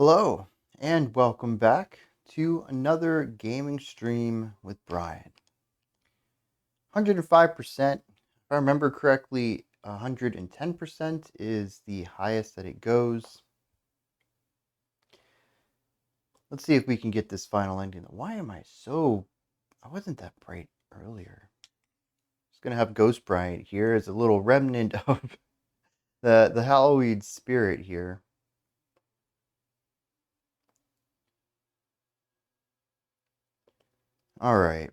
Hello, and welcome back to another gaming stream with Brian. 105%, if I remember correctly, 110% is the highest that it goes. Let's see if we can get this final ending. Why am I wasn't that bright earlier. Just going to have Ghost Brian here as a little remnant of the Halloween spirit here. All right.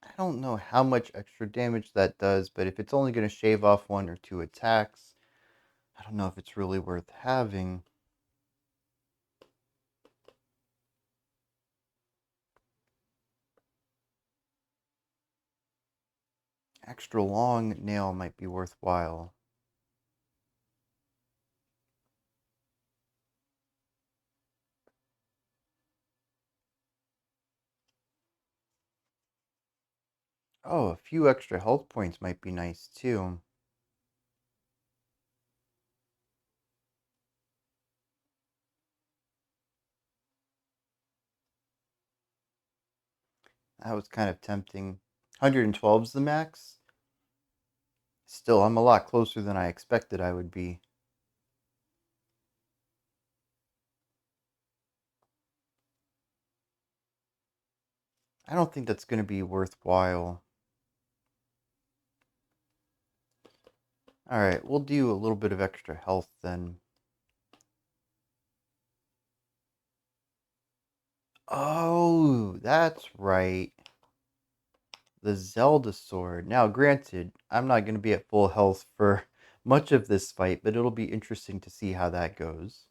I don't know how much extra damage that does, but if it's only going to shave off 1 or 2 attacks, I don't know if it's really worth having. Extra long nail might be worthwhile. Oh, a few extra health points might be nice too. That was kind of tempting. 112 is the max. Still, I'm a lot closer than I expected I would be. I don't think that's going to be worthwhile. Alright, we'll do a little bit of extra health then. Oh, that's right. The Zelda sword. Now, granted, I'm not going to be at full health for much of this fight, but it'll be interesting to see how that goes.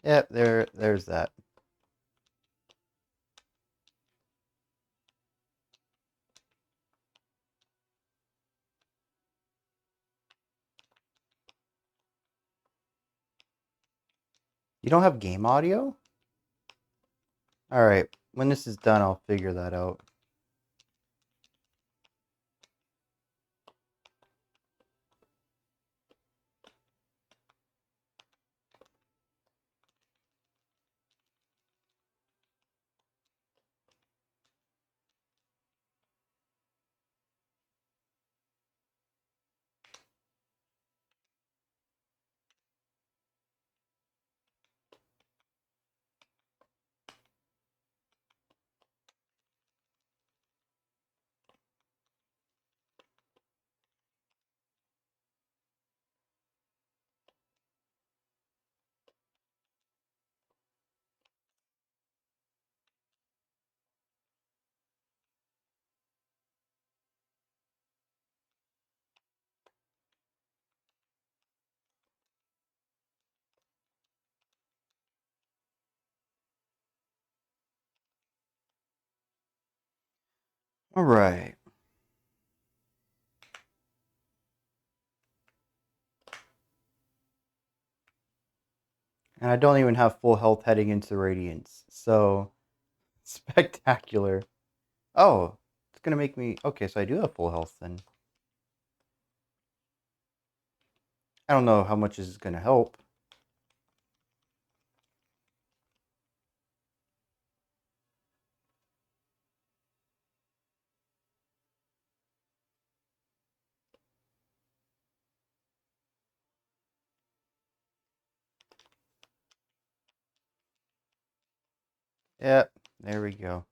Yep, there's that. You don't have game audio? Alright, when this is done, I'll figure that out. Alright. And I don't even have full health heading into Radiance, so spectacular. Oh, it's gonna make me... Okay, so I do have full health then. I don't know how much this is gonna help. Yep, there we go.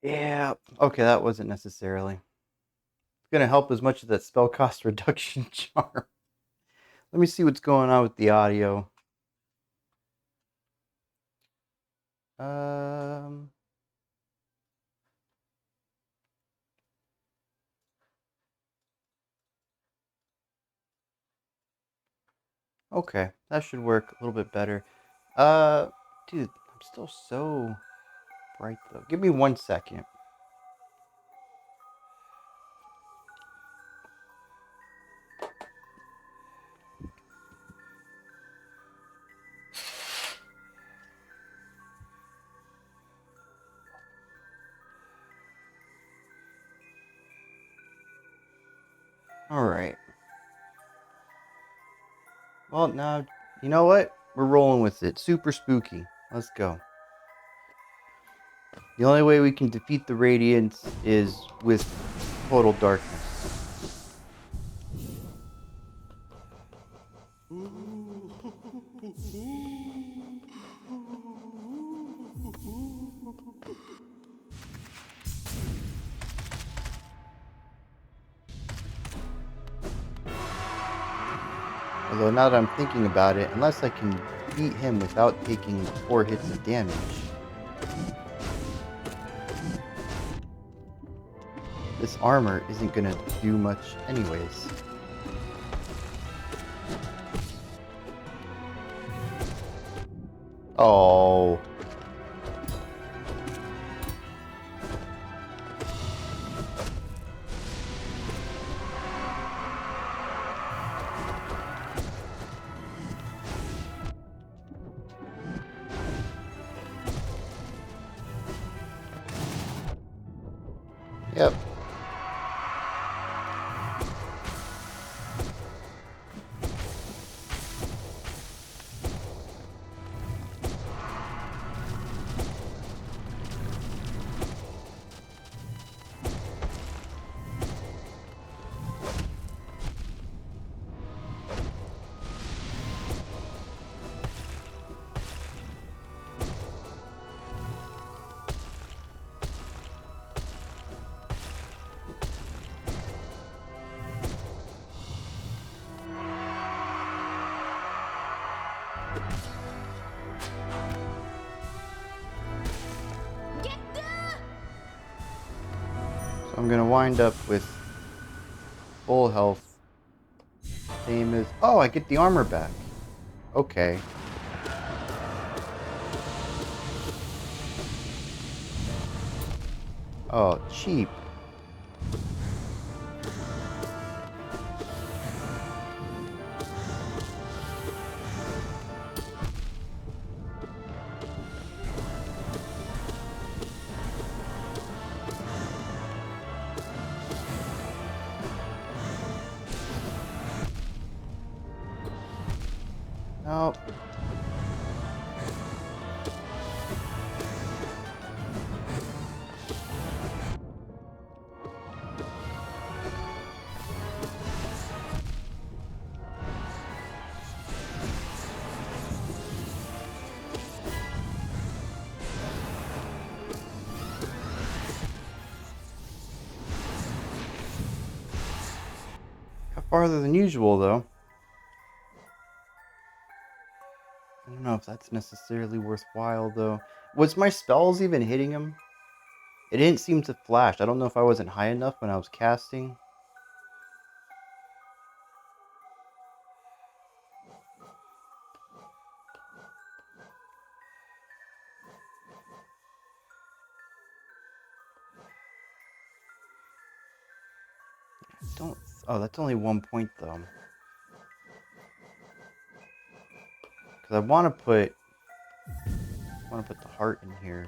Yeah, okay, that wasn't necessarily. going to help as much as that spell cost reduction charm. Let me see what's going on with the audio. Okay, that should work a little bit better. Dude, I'm still so bright though. Give me 1 second. Alright. Well, now, you know what? We're rolling with it. Super spooky. Let's go. The only way we can defeat the Radiance is with total darkness. Although now that I'm thinking about it, unless I can beat him without taking 4 hits of damage, this armor isn't gonna do much anyways. Oh. Yep. So I'm gonna wind up with full health. Same as... Oh, I get the armor back. Okay. Oh, cheap. Nope. Got farther than usual, though. I don't know if that's necessarily worthwhile, though. Was my spells even hitting him? It didn't seem to flash. I don't know if I wasn't high enough when I was casting. Don't... Oh, that's only 1 point, though. Because I want to put the heart in here.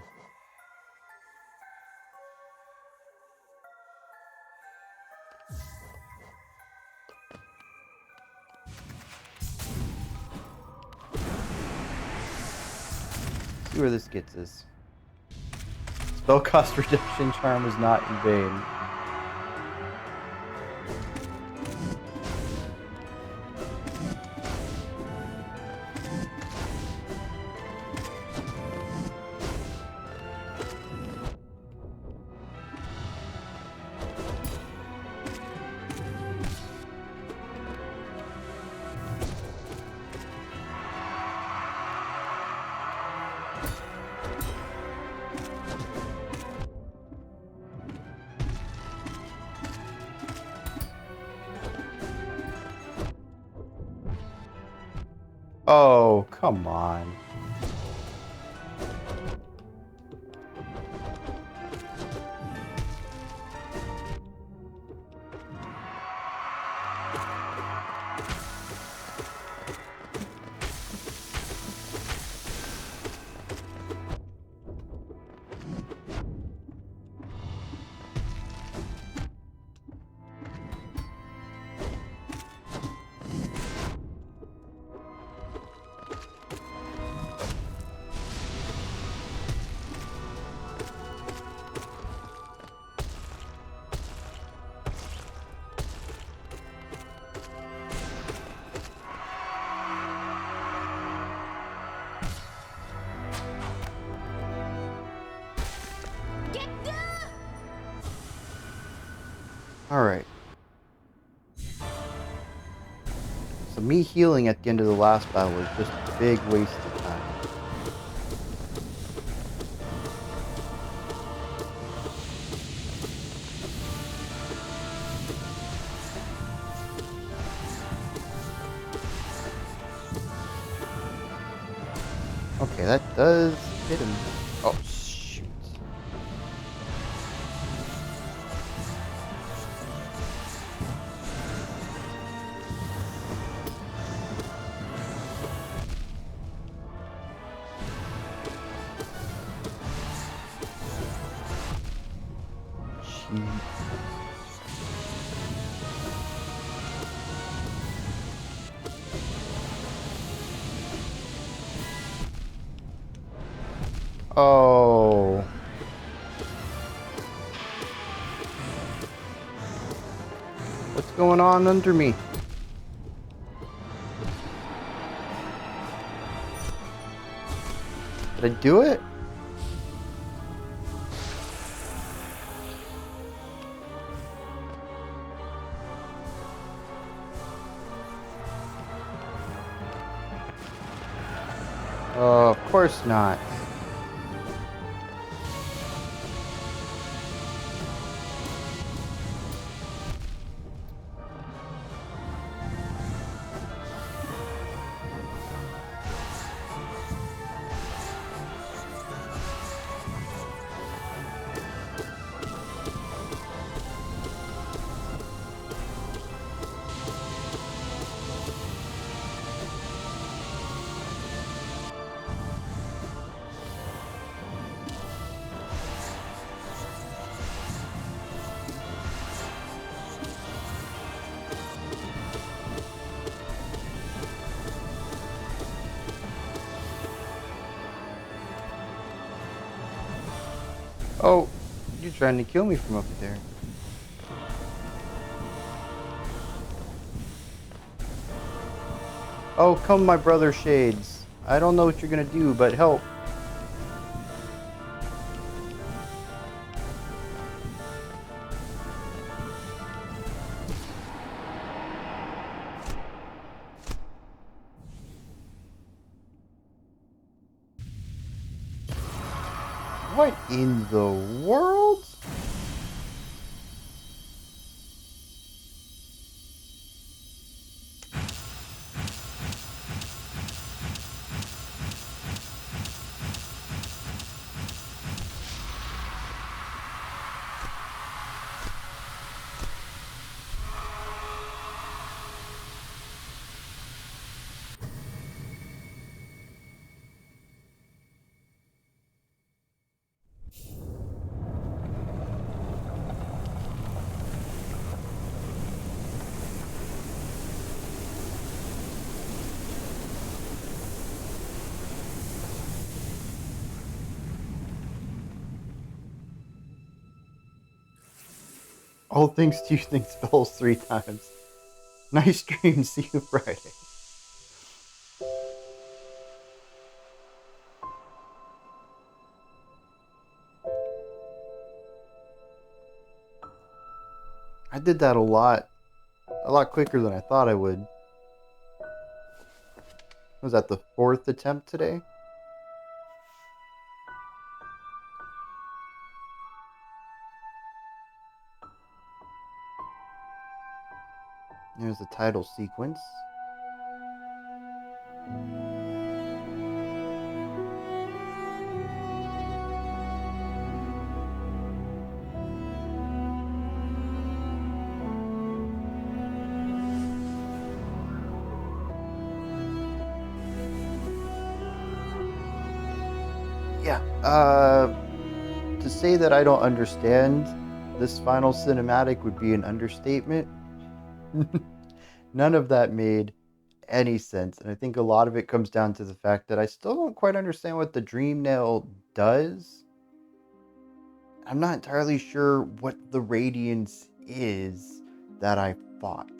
See where this gets us. Spell cost reduction charm was not in vain. Oh, come on. Alright. So me healing at the end of the last battle was just a big waste of time. Okay, that does hit him. Oh, shoot. Shoot. Oh. What's going on under me? Did I do it? Oh, of course not. Oh, you're trying to kill me from up there. Oh, come my brother Shades. I don't know what you're gonna do, but help. What in the world? All things to using spells 3 times. Nice stream. See you Friday. I did that a lot quicker than I thought I would. Was that the 4th attempt today? There's the title sequence. Yeah. To say that I don't understand this final cinematic would be an understatement. None of that made any sense, and I think a lot of it comes down to the fact that I still don't quite understand what the Dream Nail does. I'm not entirely sure what the Radiance is that I fought.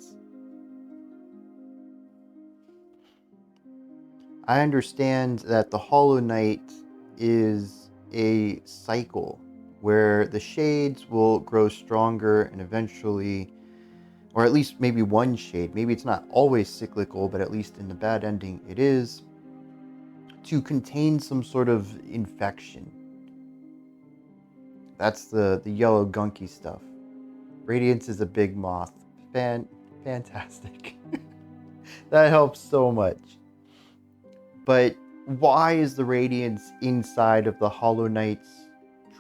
I understand that the Hollow Knight is a cycle where the shades will grow stronger and eventually, or at least maybe one shade, maybe it's not always cyclical, but at least in the bad ending it is, to contain some sort of infection. That's the yellow gunky stuff. Radiance is a big moth. Fantastic. That helps so much. But why is the Radiance inside of the Hollow Knight's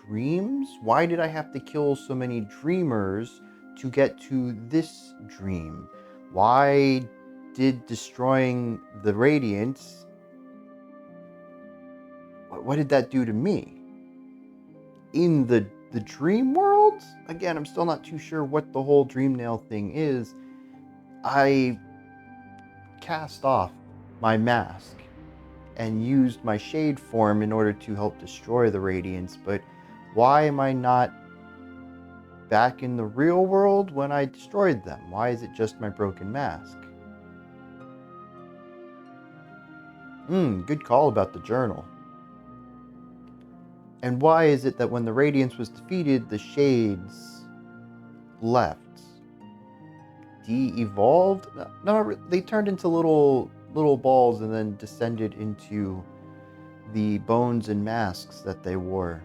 dreams? Why did I have to kill so many dreamers to get to this dream? Why did destroying the Radiance, what did that do to me? In the dream world? Again, I'm still not too sure what the whole Dream Nail thing is. I cast off my mask and used my shade form in order to help destroy the Radiance, but why am I not back in the real world when I destroyed them? Why is it just my broken mask? Good call about the journal. And why is it that when the Radiance was defeated, the shades left? De-evolved? No, they turned into little balls and then descended into the bones and masks that they wore.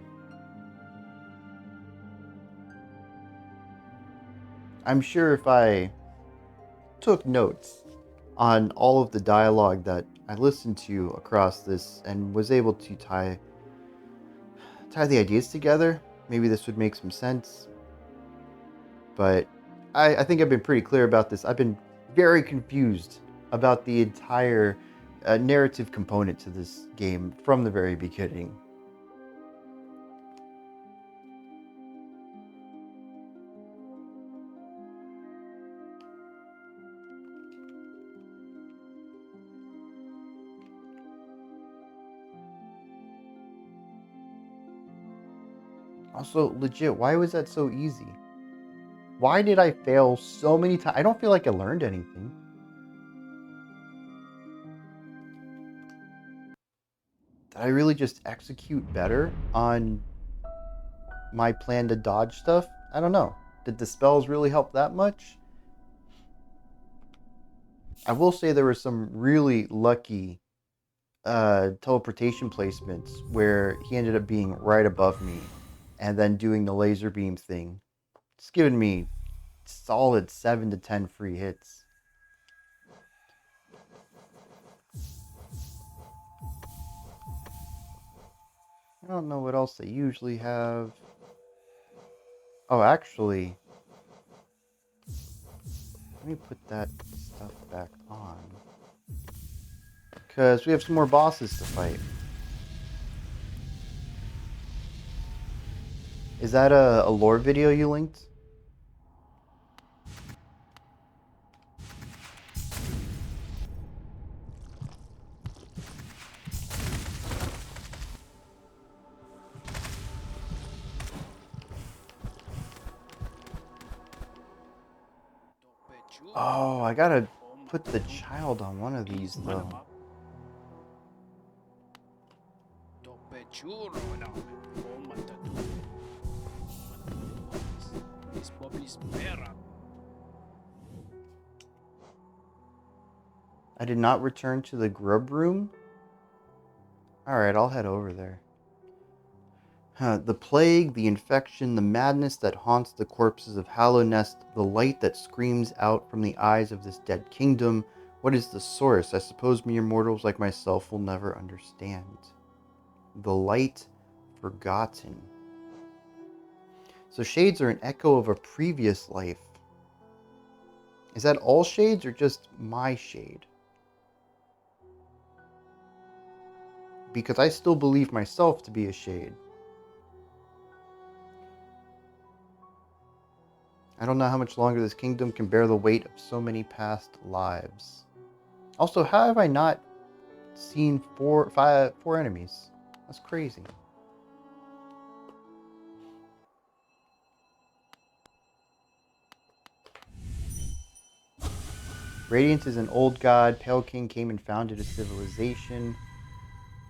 I'm sure if I took notes on all of the dialogue that I listened to across this and was able to tie the ideas together, maybe this would make some sense. But I think I've been pretty clear about this. I've been very confused about the entire narrative component to this game from the very beginning. Also, legit, why was that so easy? Why did I fail so many times? I don't feel like I learned anything. Did I really just execute better on my plan to dodge stuff? I don't know. Did the spells really help that much? I will say there were some really lucky teleportation placements where he ended up being right above me and then doing the laser beam thing. It's given me solid 7 to 10 free hits. I don't know what else they usually have. Oh, actually, let me put that stuff back on. Because we have some more bosses to fight. Is that a lore video you linked? Oh, I gotta put the child on one of these, though. I did not return to the grub room? Alright, I'll head over there. The plague, the infection, the madness that haunts the corpses of Hallownest, the light that screams out from the eyes of this dead kingdom. What is the source? I suppose mere mortals like myself will never understand. The light forgotten. So shades are an echo of a previous life. Is that all shades or just my shade? because I still believe myself to be a shade. I don't know how much longer this kingdom can bear the weight of so many past lives. Also, how have I not seen four enemies? That's crazy. Radiance is an old god. Pale King came and founded a civilization,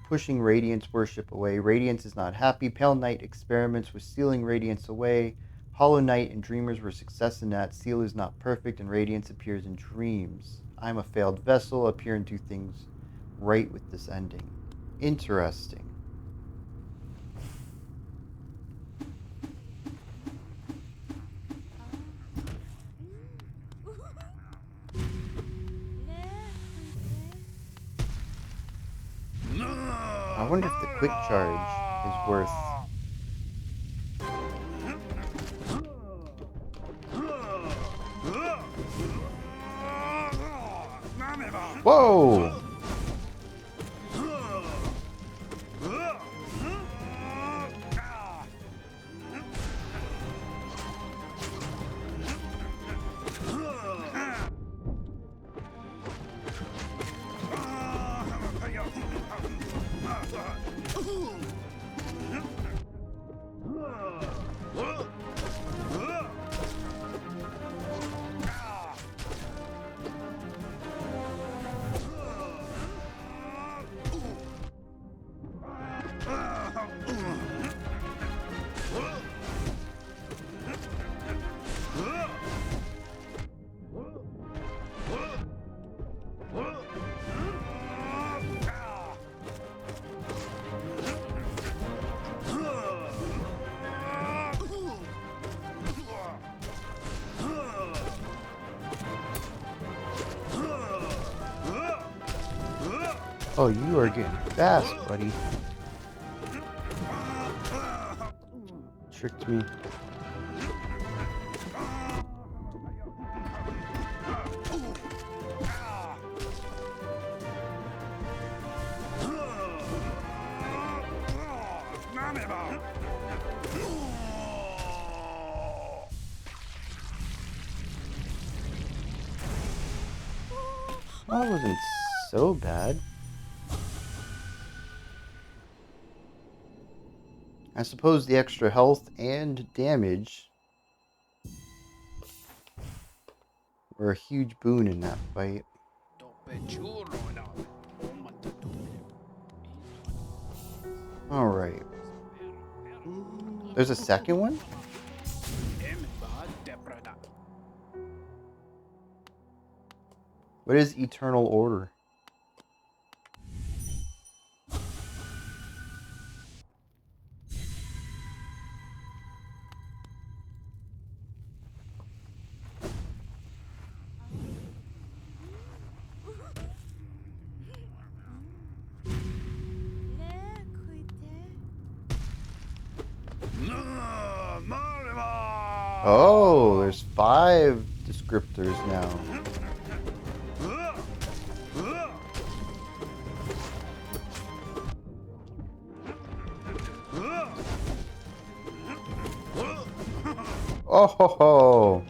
pushing Radiance worship away. Radiance is not happy. Pale Knight experiments with sealing Radiance away. Hollow Knight and Dreamers were success in that. Seal is not perfect, and Radiance appears in dreams. I'm a failed vessel. Appear and do things right with this ending. Interesting. I wonder if the quick charge is worth... Whoa! Oh, you are getting fast, buddy. Tricked me. Well, that wasn't so bad. I suppose the extra health and damage were a huge boon in that fight. Alright. There's a second one? What is Eternal Order? Oh, there's 5 descriptors now. Oh ho ho!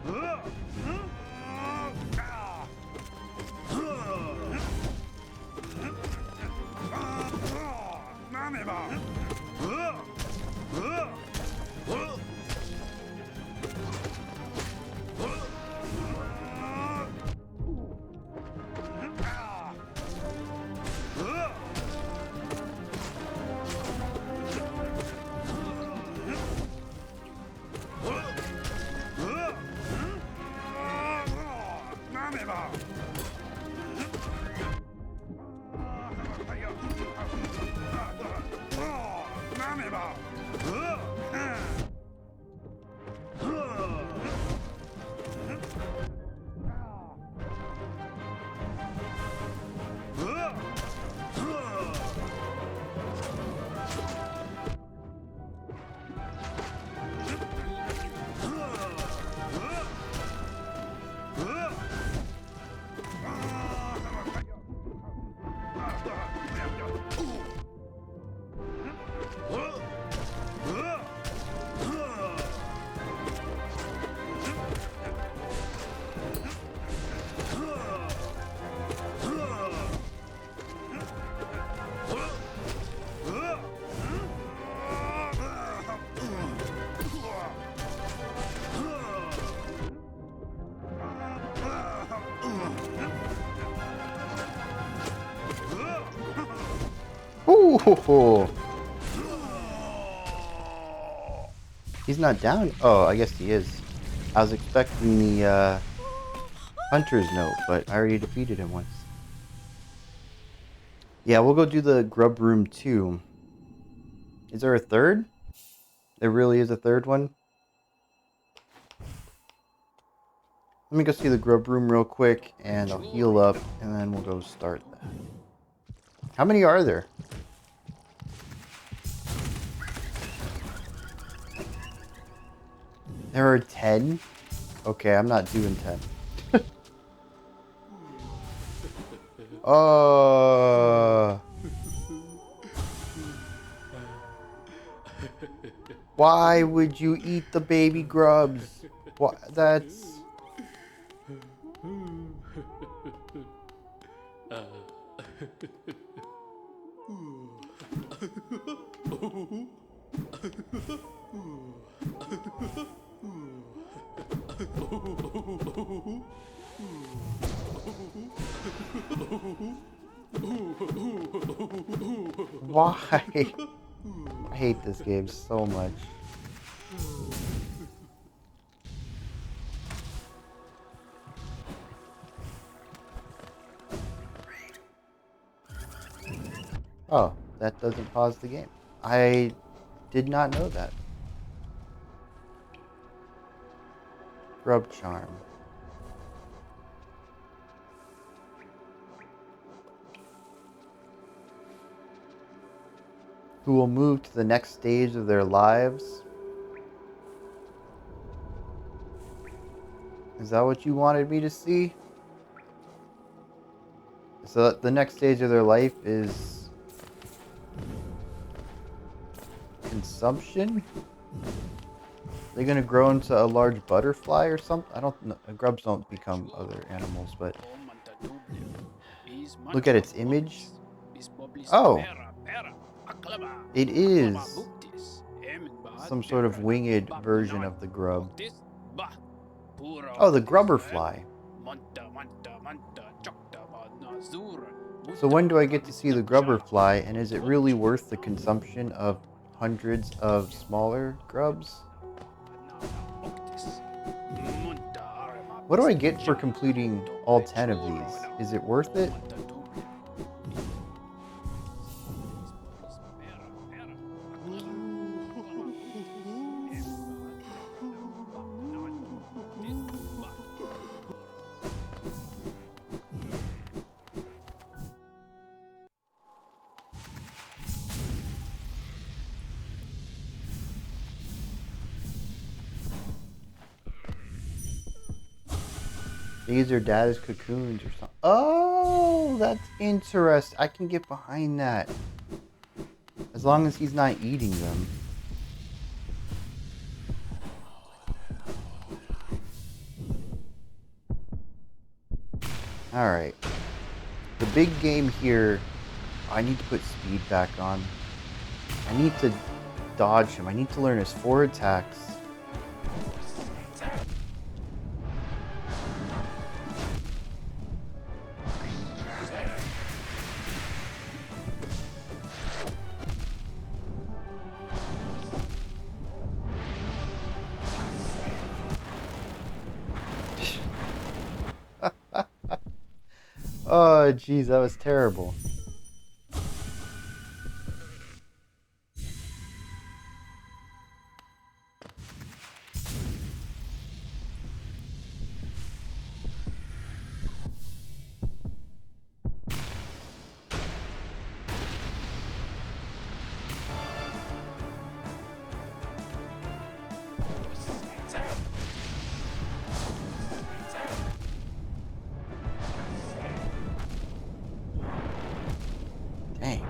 Ooh. He's not down. Oh, I guess he is. I was expecting the hunter's note, but I already defeated him once. Yeah, we'll go do the grub room too. Is there a third? There really is a third one? Let me go see the grub room real quick, and I'll heal up, and then we'll go start that. How many are there? There are 10? Okay, I'm not doing 10. Why would you eat the baby grubs? What? That's... Why? I hate this game so much. Oh, that doesn't pause the game. I did not know that. Grub charm. Who will move to the next stage of their lives? Is that what you wanted me to see? So the next stage of their life is consumption? They're gonna grow into a large butterfly or something? I don't know. Grubs don't become other animals, but look at its image. Oh, it is some sort of winged version of the grub. Oh, the grubberfly. So when do I get to see the grubberfly, and is it really worth the consumption of hundreds of smaller grubs? What do I get for completing all 10 of these? Is it worth it? These are data's cocoons or something. Oh, that's interesting. I can get behind that. As long as he's not eating them. Alright. The big game here, I need to put speed back on. I need to dodge him. I need to learn his 4 attacks. Oh, jeez, that was terrible. Dang.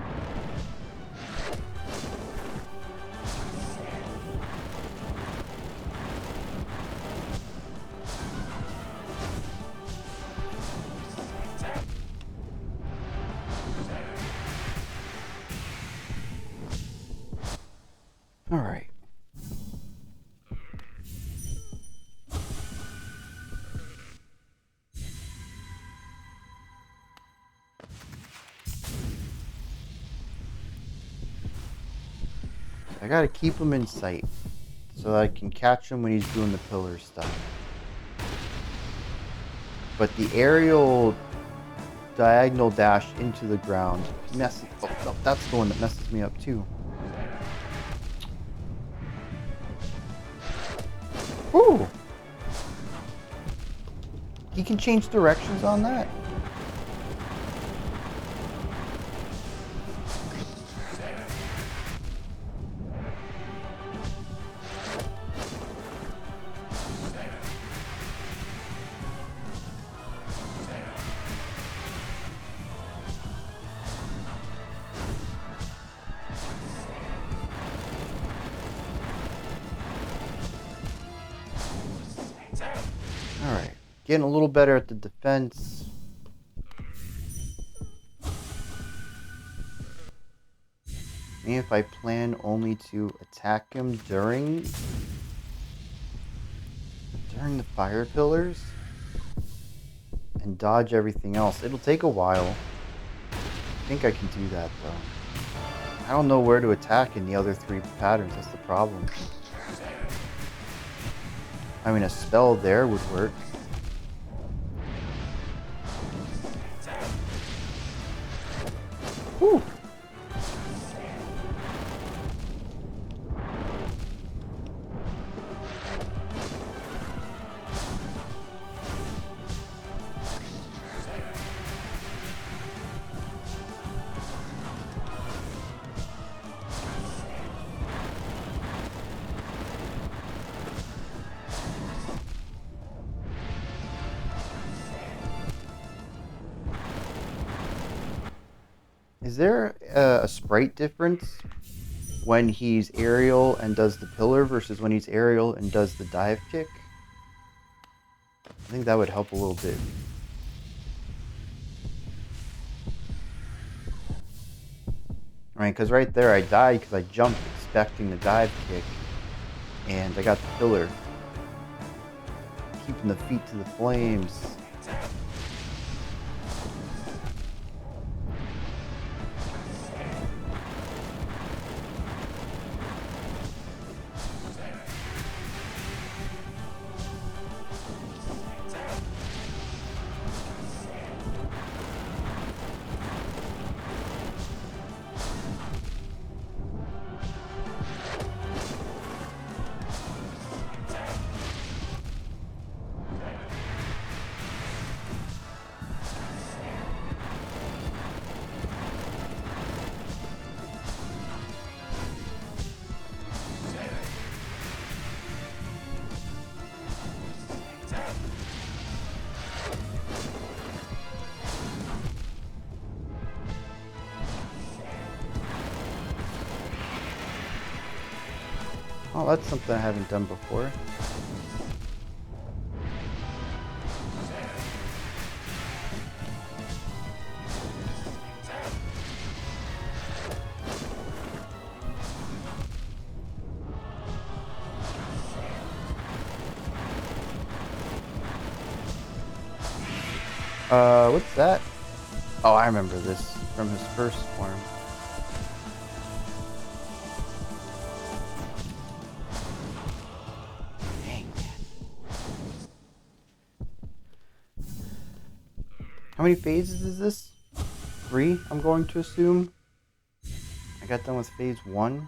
All right. I gotta keep him in sight so that I can catch him when he's doing the pillar stuff. But the aerial diagonal dash into the ground messes. Oh no, that's the one that messes me up too. Ooh! He can change directions on that? Alright. Getting a little better at the defense. And if I plan only to attack him during the fire pillars and dodge everything else, it'll take a while. I think I can do that though. I don't know where to attack in the other 3 patterns, that's the problem. I mean, a spell there would work. Whew. Is there a sprite difference when he's aerial and does the pillar versus when he's aerial and does the dive kick? I think that would help a little bit. Right, because right there I died because I jumped expecting the dive kick and I got the pillar. Keeping the feet to the flames. Oh, that's something I haven't done before. What's that? Oh, I remember this from his first form. Dang. How many phases is this? 3, I'm going to assume. I got done with phase 1.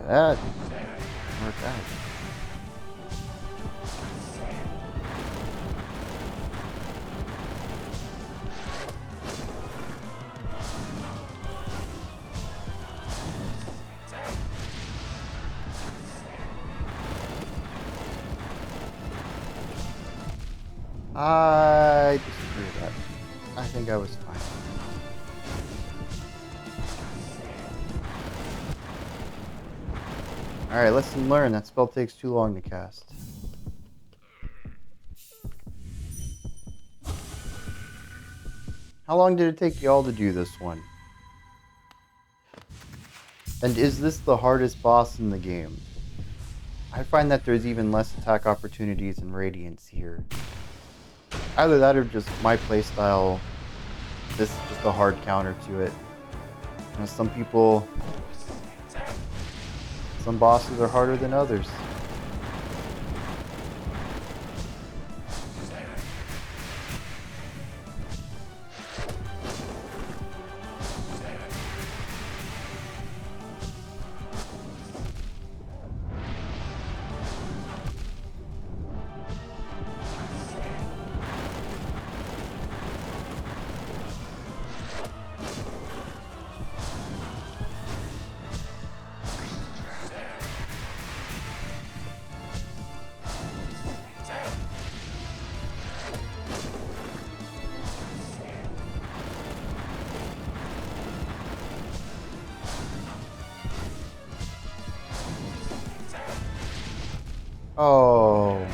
That worked out. I disagree with that. I think I was fine. Alright, lesson learned. That spell takes too long to cast. How long did it take y'all to do this one? And is this the hardest boss in the game? I find that there's even less attack opportunities in Radiance here. Either that or just my playstyle, this is just a hard counter to it. You know, some bosses are harder than others. Oh.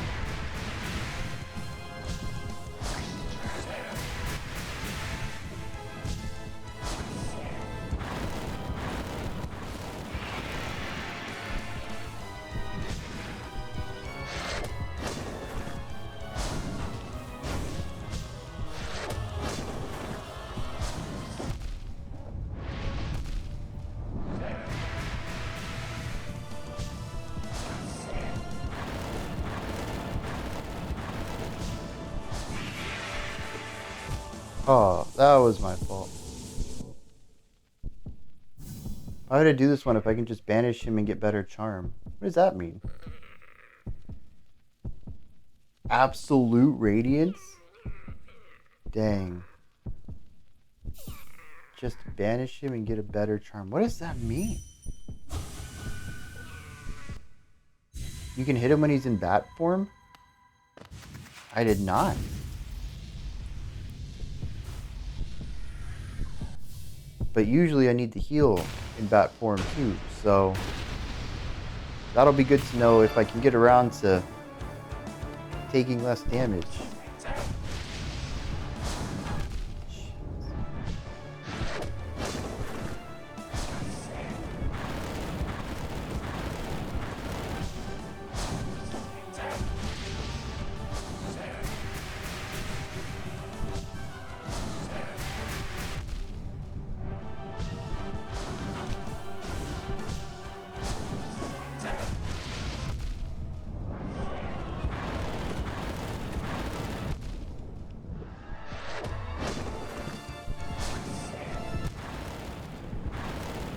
Oh, that was my fault. Why would I do this one if I can just banish him and get better charm? What does that mean? Absolute radiance? Dang. Just banish him and get a better charm. What does that mean? You can hit him when he's in bat form? I did not. But usually I need to heal in bat form too, so that'll be good to know if I can get around to taking less damage.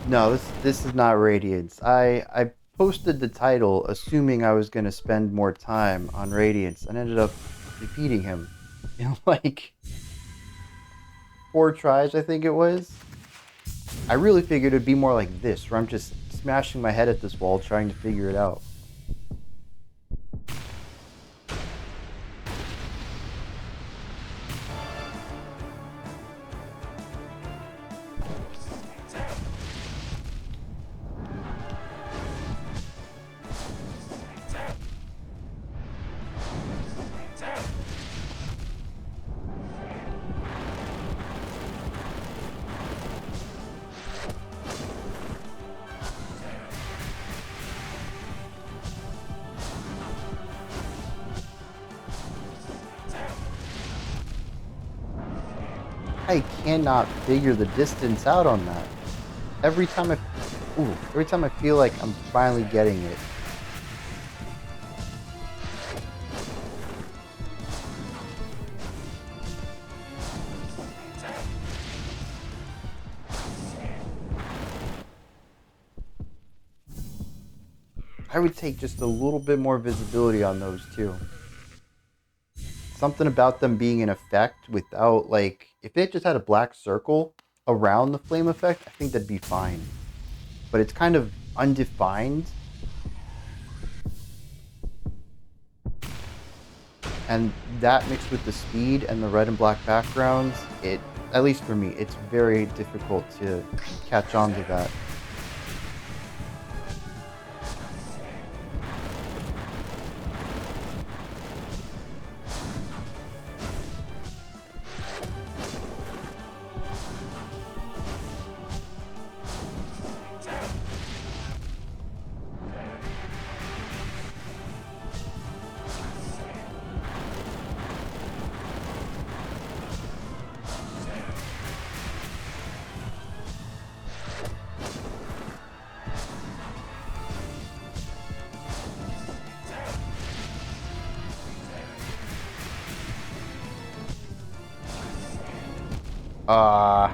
No, this is not Radiance. I posted the title assuming I was going to spend more time on Radiance and ended up defeating him in like 4 tries, I think it was. I really figured it'd be more like this, where I'm just smashing my head at this wall trying to figure it out. I cannot figure the distance out on that. Every time I feel like I'm finally getting it. I would take just a little bit more visibility on those too. Something about them being an effect without, like, if it just had a black circle around the flame effect, I think that'd be fine. But it's kind of undefined. And that mixed with the speed and the red and black backgrounds, at least for me, it's very difficult to catch on to that. Uh,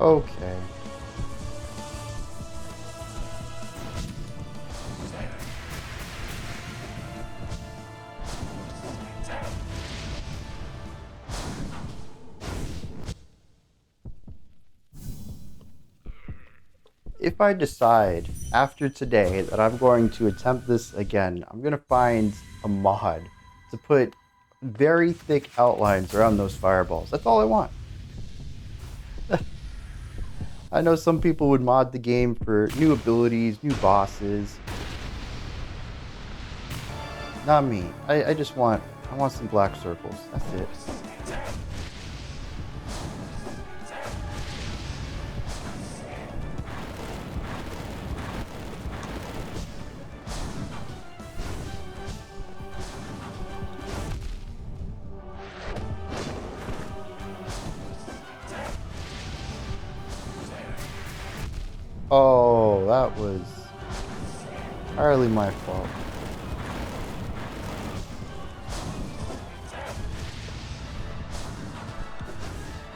okay. If I decide after today that I'm going to attempt this again, I'm going to find a mod to put very thick outlines around those fireballs. That's all I want. I know some people would mod the game for new abilities, new bosses. Not me. I just want, I want some black circles. That's it. Oh, that was entirely my fault.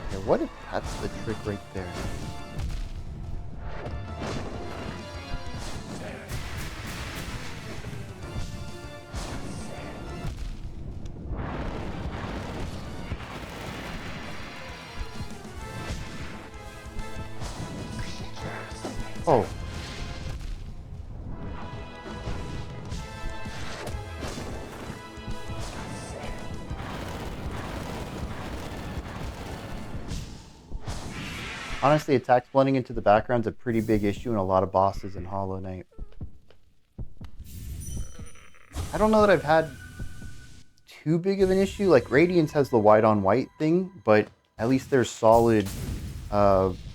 Okay, what if that's the trick right there? Oh. Honestly, attacks blending into the background is a pretty big issue in a lot of bosses in Hollow Knight. I don't know that I've had too big of an issue. Like, Radiance has the white on white thing, but at least there's solid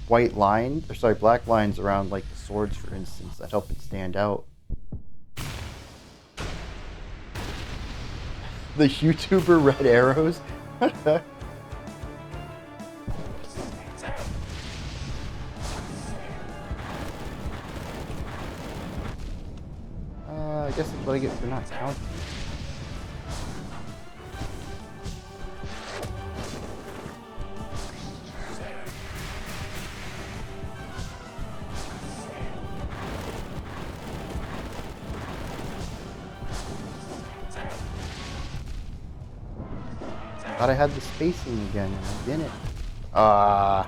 white lines, or sorry, black lines around, like, the swords, for instance, that help it stand out. The YouTuber Red Arrows? I guess that's what I get for not counting. Thought I had the spacing again, and I didn't. Oh.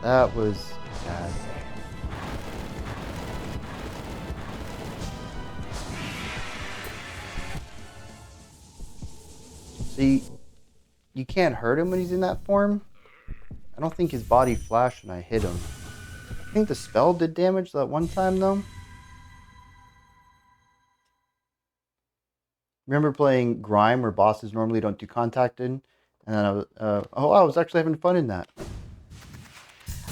That was bad. See, you can't hurt him when he's in that form. I don't think his body flashed when I hit him. I think the spell did damage that one time, though. Remember playing Grime, where bosses normally don't do contact in? And then I was actually having fun in that.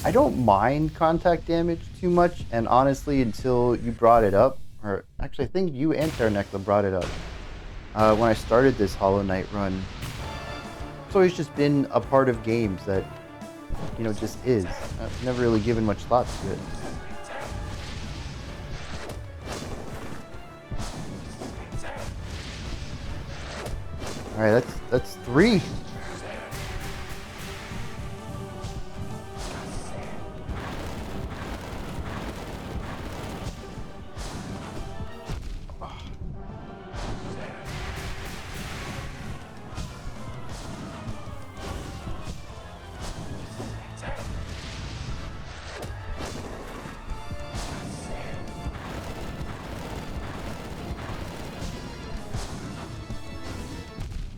I don't mind contact damage too much, and honestly, until you brought it up, or actually I think you and Terranekla brought it up, when I started this Hollow Knight run, it's always just been a part of games that, you know, just is. I've never really given much thought to it. Alright, that's 3.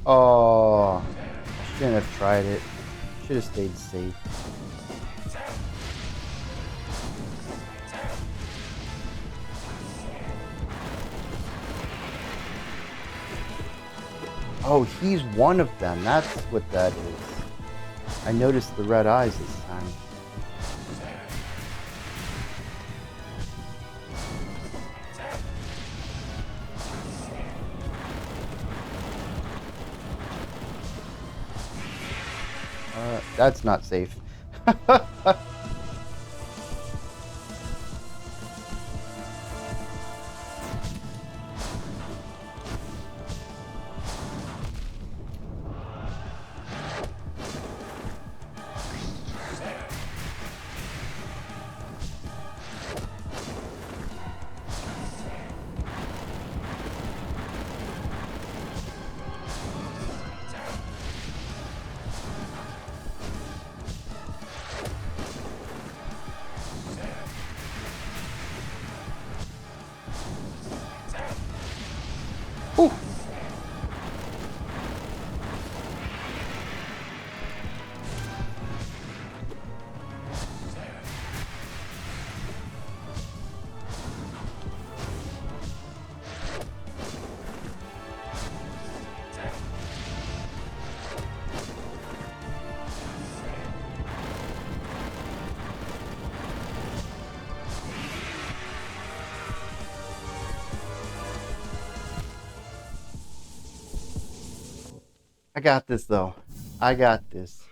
Oh, I shouldn't have tried it. Should have stayed safe. Oh, he's one of them. That's what that is. I noticed the red eyes this time. That's not safe. Whew. I got this though. I got this.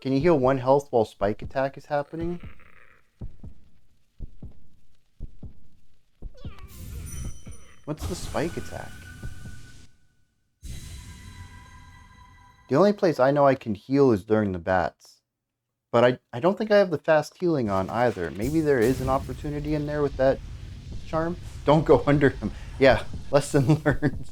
Can you heal 1 health while spike attack is happening? What's the spike attack? The only place I know I can heal is during the bats. But I don't think I have the fast healing on either. Maybe there is an opportunity in there with that charm? Don't go under him. Yeah, lesson learned.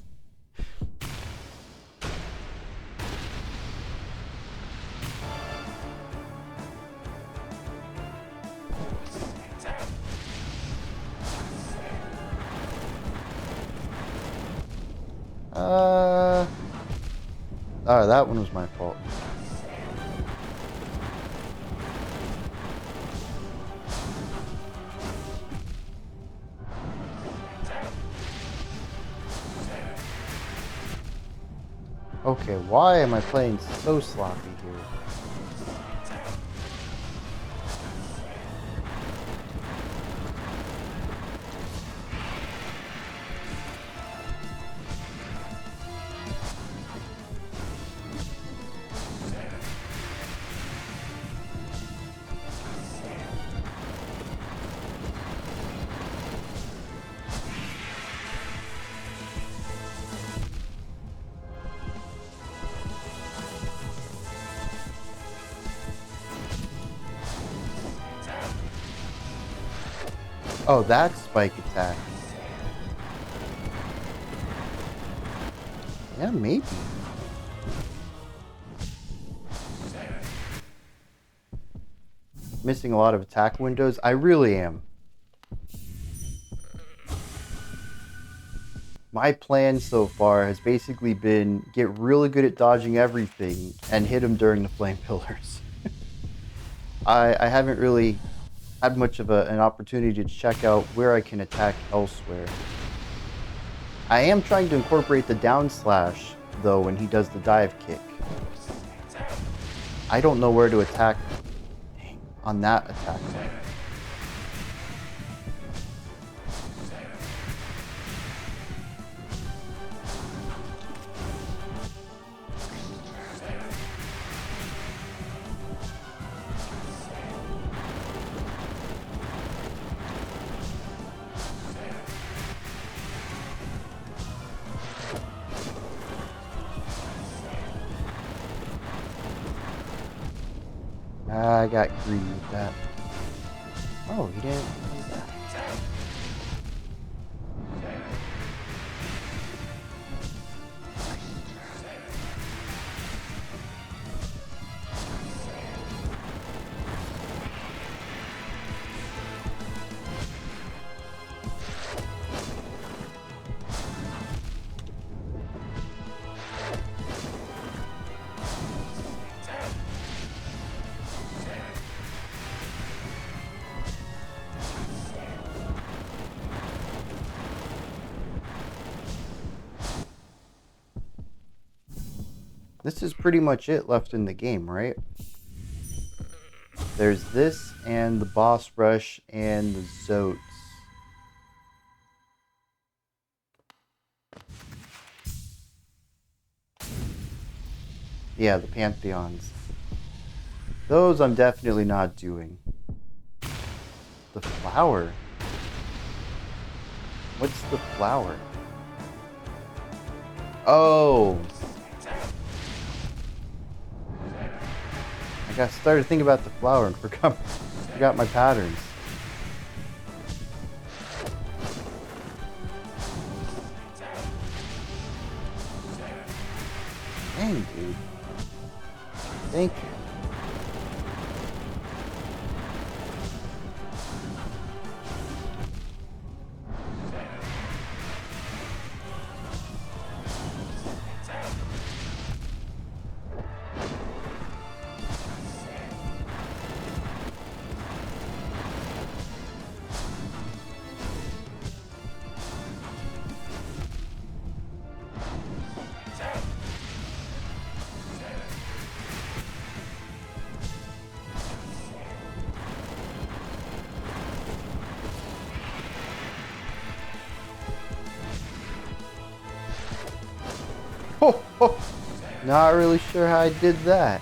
Oh, that one was my fault. Okay, why am I playing so sloppy here? Oh, that's spike attack. Yeah, maybe. Missing a lot of attack windows. I really am. My plan so far has basically been get really good at dodging everything and hit him during the flame pillars. I haven't really had much of an opportunity to check out where I can attack elsewhere. I am trying to incorporate the down slash, though, when he does the dive kick. I don't know where to attack on that attack. I got greedy with that. Oh, he didn't do that. This is pretty much it left in the game, right? There's this and the boss rush and the Zotes. Yeah, the Pantheons. Those I'm definitely not doing. The flower? What's the flower? Oh! I got started thinking about the flower and forgot my patterns. Dang, dude. Thank you. Oh, not really sure how I did that.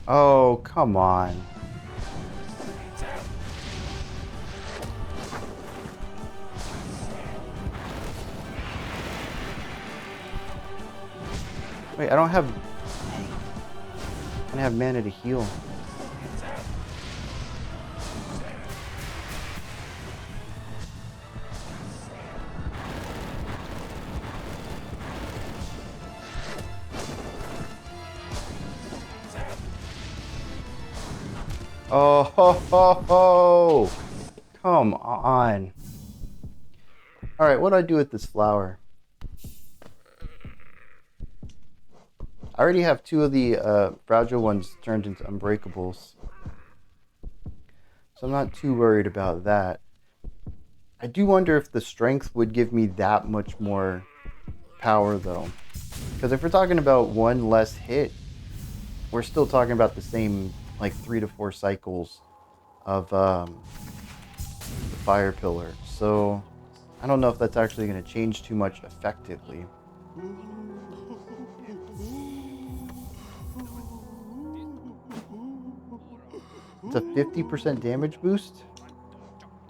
Oh, come on. Wait, I don't have mana to heal. Oh, ho, ho, ho. Come on. Alright, what do I do with this flower? I already have two of the fragile ones turned into unbreakables. So I'm not too worried about that. I do wonder if the strength would give me that much more power though. Because if we're talking about one less hit, we're still talking about the same like 3 to 4 cycles of the fire pillar. So I don't know if that's actually going to change too much effectively. It's a 50% damage boost?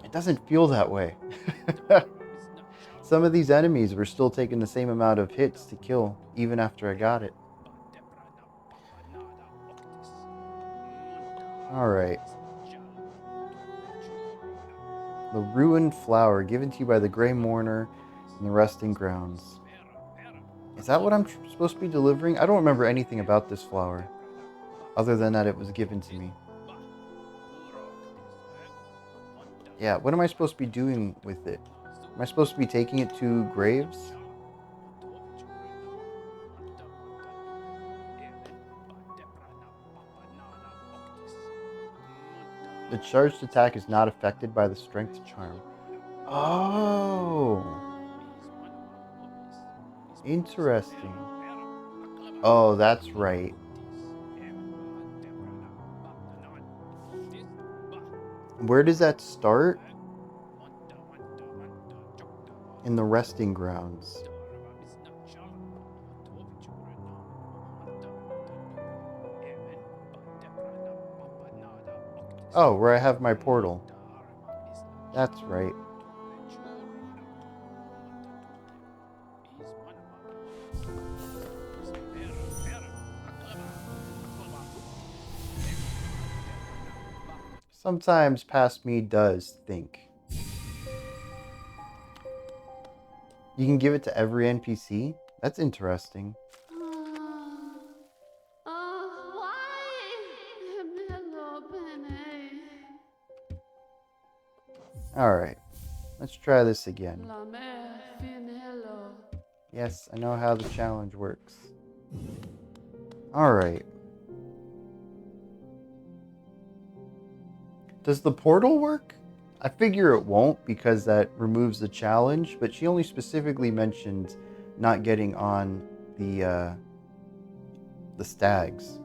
It doesn't feel that way. Some of these enemies were still taking the same amount of hits to kill, even after I got it. Alright. The Ruined Flower, given to you by the Grey Mourner in the Resting Grounds. Is that what I'm supposed to be delivering? I don't remember anything about this flower, other than that it was given to me. Yeah, what am I supposed to be doing with it? Am I supposed to be taking it to graves? The charged attack is not affected by the strength charm. Oh, interesting. Oh, that's right. Where does that start? In the resting grounds. Oh, where I have my portal. That's right. Sometimes past me does think. You can give it to every NPC? That's interesting. Alright, let's try this again. Yes, I know how the challenge works. Alright. Does the portal work? I figure it won't because that removes the challenge, but she only specifically mentioned not getting on the stags.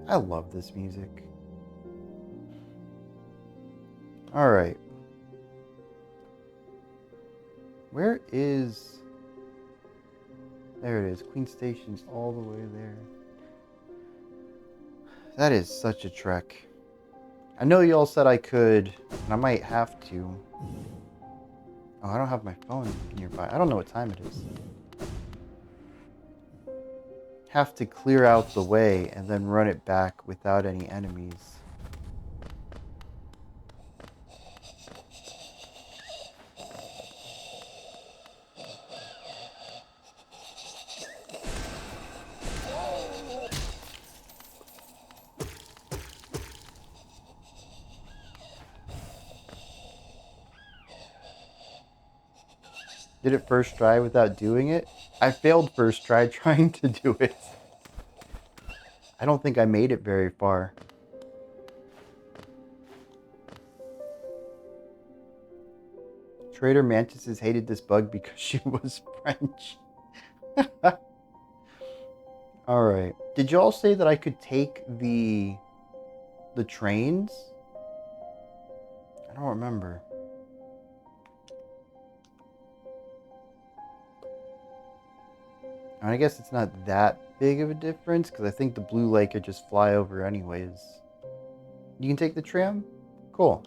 I love this music. Alright. Where is... There it is. Queen Station's all the way there. That is such a trek. I know y'all said I could, and I might have to. Oh, I don't have my phone nearby. I don't know what time it is. Have to clear out the way and then run it back without any enemies. Did it first try without doing it? I failed first try trying to do it. I don't think I made it very far. Trader Mantis hated this bug because she was French. Alright. Did y'all say that I could take the trains? I don't remember. I guess it's not that big of a difference because I think the Blue Lake could just fly over anyways. You can take the tram? Cool.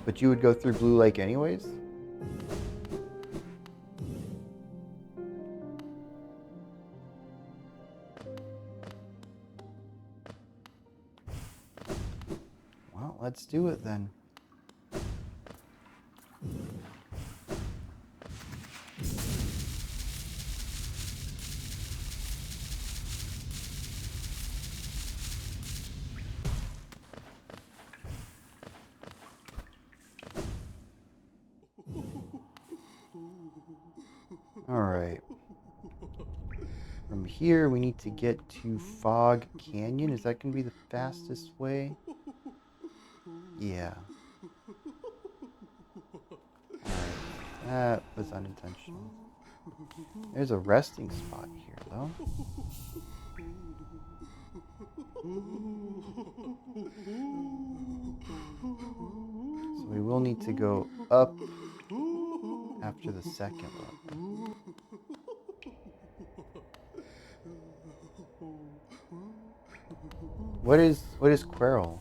But you would go through Blue Lake anyways? Well, let's do it then. Alright. From here, we need to get to Fog Canyon. Is that going to be the fastest way? Yeah. Alright. That was unintentional. There's a resting spot here, though. So we will need to go up after the second one. What is Quirrell?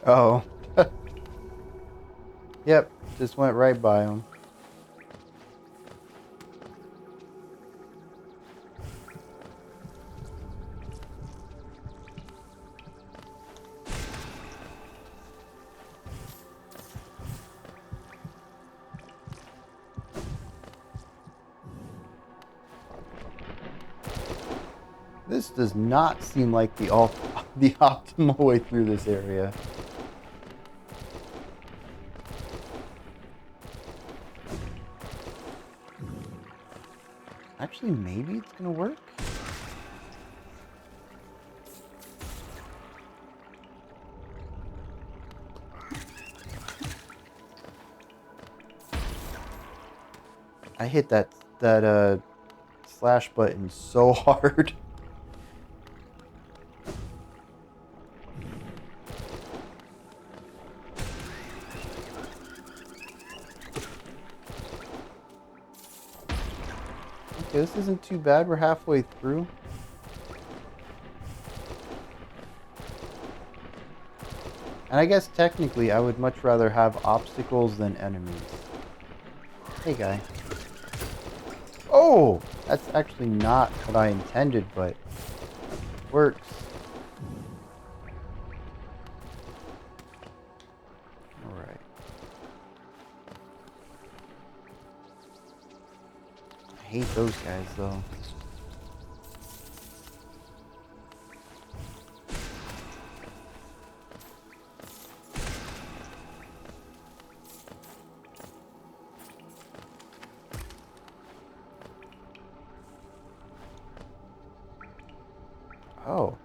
Oh. Yep, just went right by him. This does not seem like the optimal way through this area. Actually, maybe it's gonna work. I hit that slash button so hard. Okay, this isn't too bad. We're halfway through. And I guess technically I would much rather have obstacles than enemies. Hey, guy. Oh! That's actually not what I intended, but works. Alright. I hate those guys, though. Oh.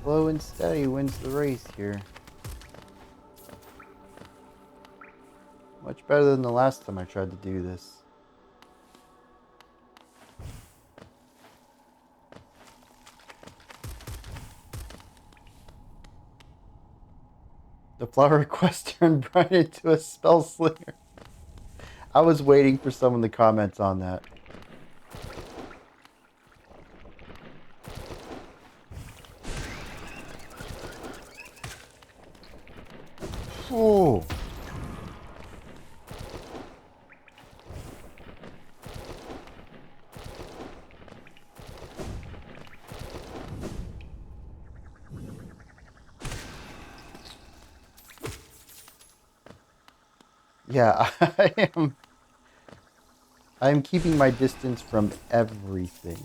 Slow and steady wins the race here. Much better than the last time I tried to do this. The flower quest turned Brian into a spell slinger. I was waiting for someone to comment on that. Oh. Yeah, I'm keeping my distance from everything.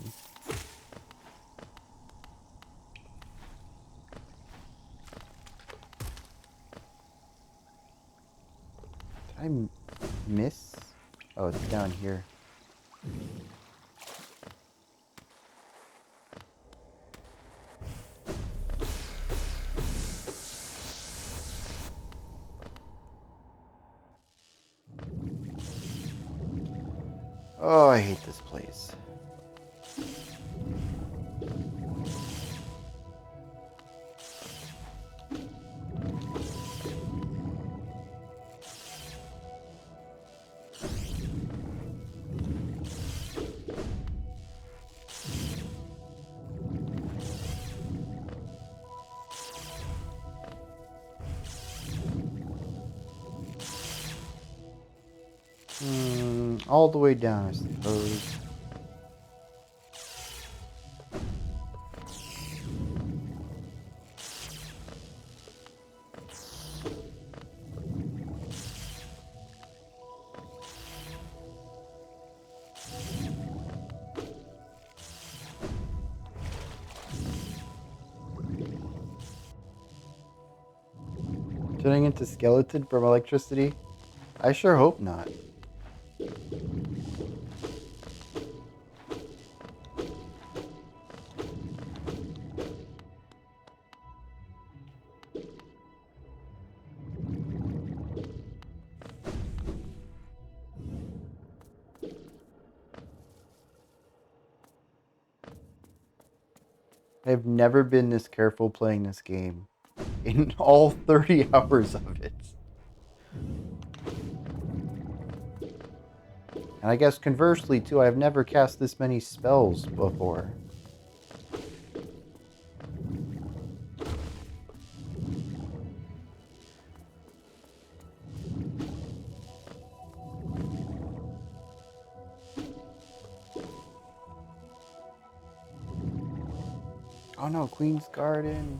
Did I miss? Oh, it's down here. Oh, I hate this place. All the way down, I suppose. Turning into skeleton from electricity? I sure hope not. I've never been this careful playing this game in all 30 hours of it. And I guess conversely too, I've never cast this many spells before. Oh no, Queen's Garden.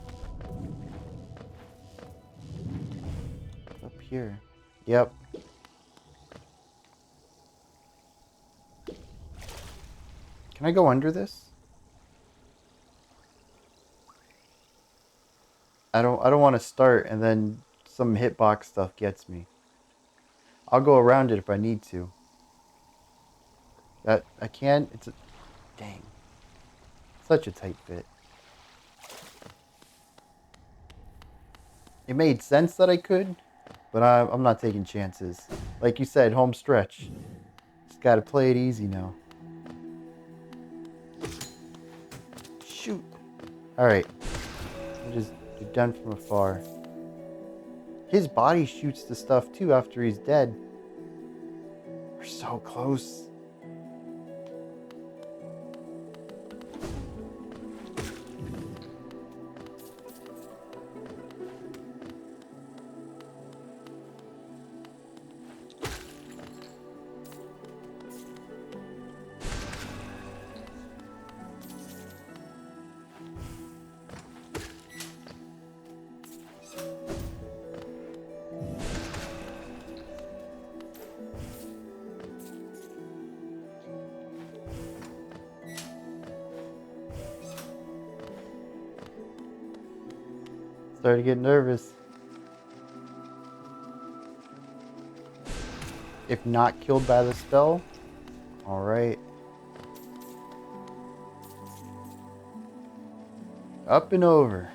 It's up here. Yep. Can I go under this? I don't want to start and then some hitbox stuff gets me. I'll go around it if I need to. That I can. It's a dang. Such a tight fit. It made sense that I could, but I'm not taking chances. Like you said, home stretch. Just gotta play it easy now. Shoot. Alright. Just you're done from afar. His body shoots the stuff too after he's dead. We're so close. Started to get nervous. If not killed by the spell, alright. Up and over.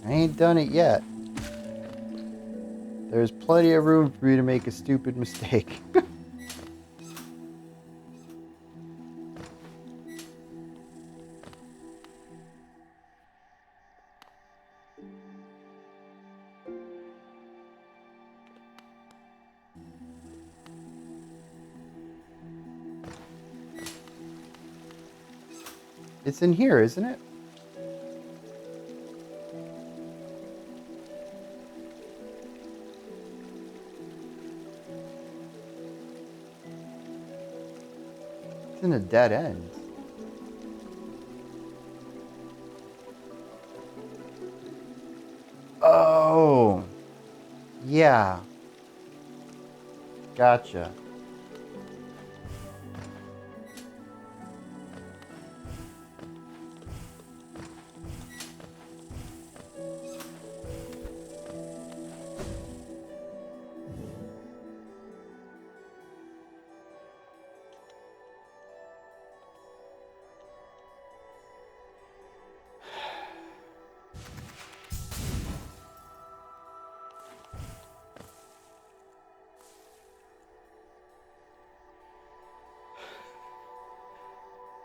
I ain't done it yet. There's plenty of room for me to make a stupid mistake. It's in here, isn't it? It's in a dead end. Oh. Yeah. Gotcha.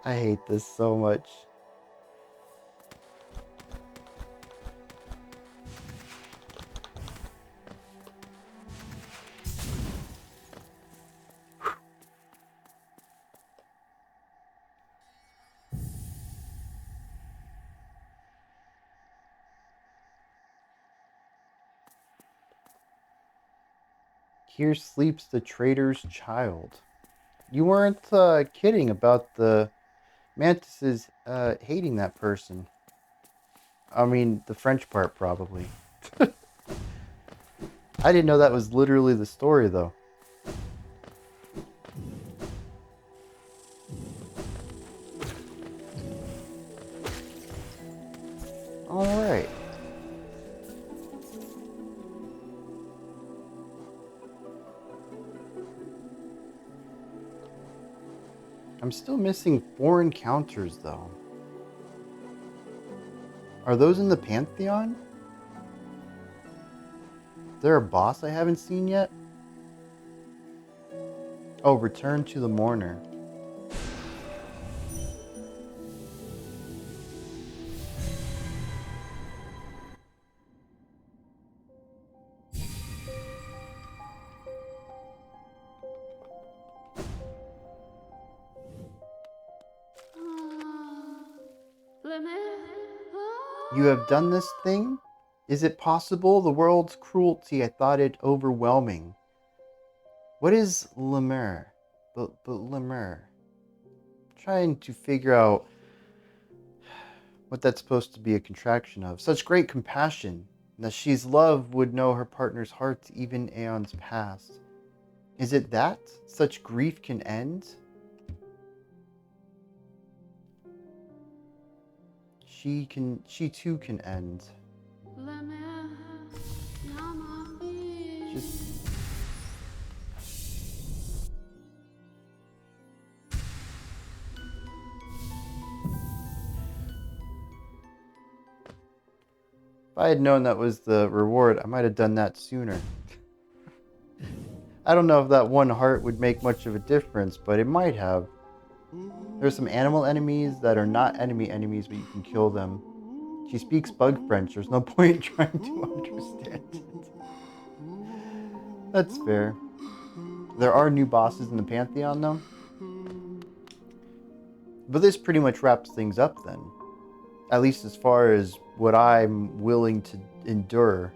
I hate this so much. Here sleeps the traitor's child. You weren't kidding about the mantises hating that person. I mean, the French part, probably. I didn't know that was literally the story, though. Alright. I'm still missing 4 encounters, though. Are those in the Pantheon? Is there a boss I haven't seen yet? Oh, Return to the Mourner. You have done this thing? Is it possible? The world's cruelty, I thought it overwhelming. What is Lemur? But Lemur. Trying to figure out what that's supposed to be a contraction of. Such great compassion, that she's love would know her partner's heart even aeons past. Is it that such grief can end? She too can end. Just if I had known that was the reward, I might have done that sooner. I don't know if that one heart would make much of a difference, but it might have. There's some animal enemies that are not enemy enemies, but you can kill them. She speaks bug French. There's no point in trying to understand it. That's fair. There are new bosses in the Pantheon, though. But this pretty much wraps things up then. At least as far as what I'm willing to endure.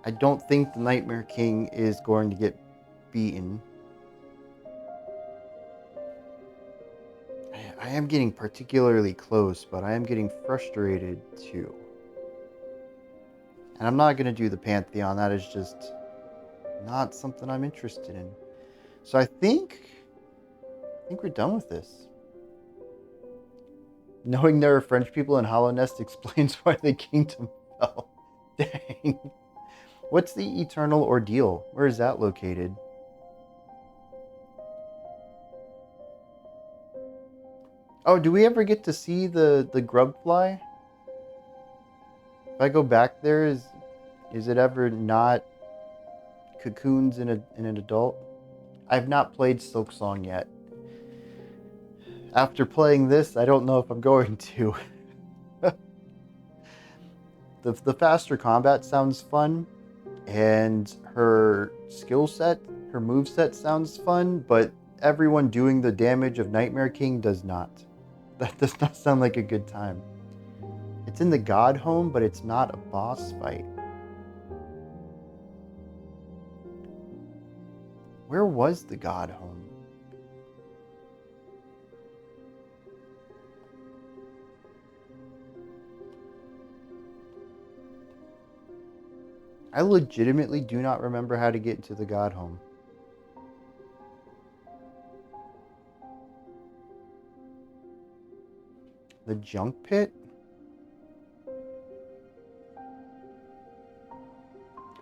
I don't think the Nightmare King is going to get beaten. I am getting particularly close, but I am getting frustrated too. And I'm not going to do the Pantheon. That is just not something I'm interested in. So I think we're done with this. Knowing there are French people in Hallownest explains why the kingdom fell. Dang. What's the Eternal Ordeal? Where is that located? Oh, do we ever get to see the grubfly? If I go back there, is it ever not cocoons in an adult? I've not played Silksong yet. After playing this, I don't know if I'm going to. The faster combat sounds fun, and her skill set, her moveset sounds fun, but everyone doing the damage of Nightmare King does not. That does not sound like a good time. It's in the God Home, but it's not a boss fight. Where was the God Home? I legitimately do not remember how to get into the God Home. The Junk Pit?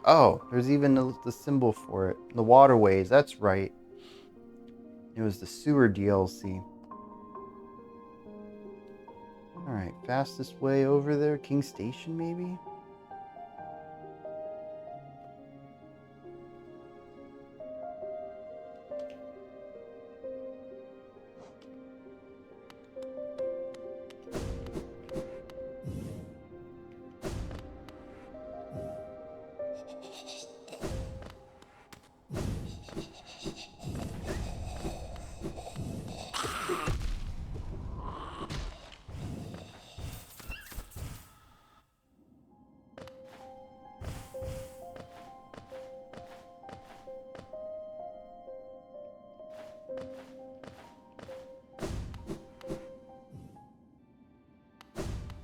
Oh, there's even the symbol for it. The waterways, that's right. It was the sewer DLC. Alright, fastest way over there. King Station, maybe?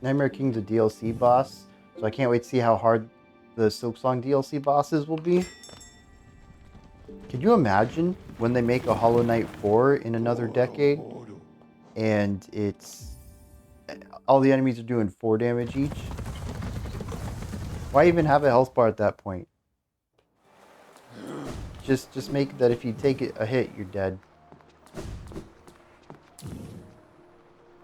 Nightmare King's a DLC boss, so I can't wait to see how hard the Silksong DLC bosses will be. Could you imagine when they make a Hollow Knight 4 in another decade, and it's all the enemies are doing 4 damage each? Why even have a health bar at that point? Just make it that if you take a hit, you're dead.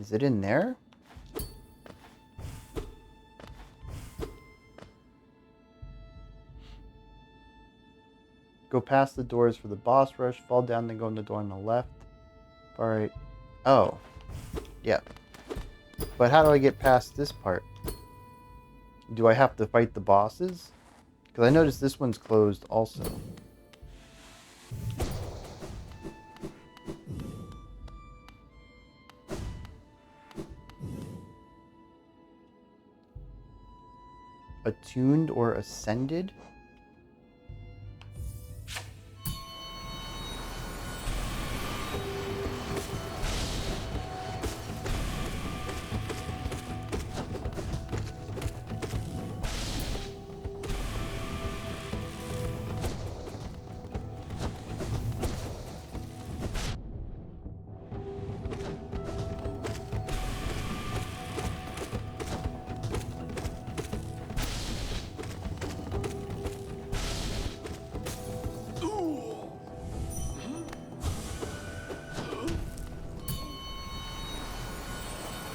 Is it in there? Go past the doors for the boss rush. Fall down, then go in the door on the left. Alright. Oh. Yeah. But how do I get past this part? Do I have to fight the bosses? Because I noticed this one's closed also. Attuned or ascended?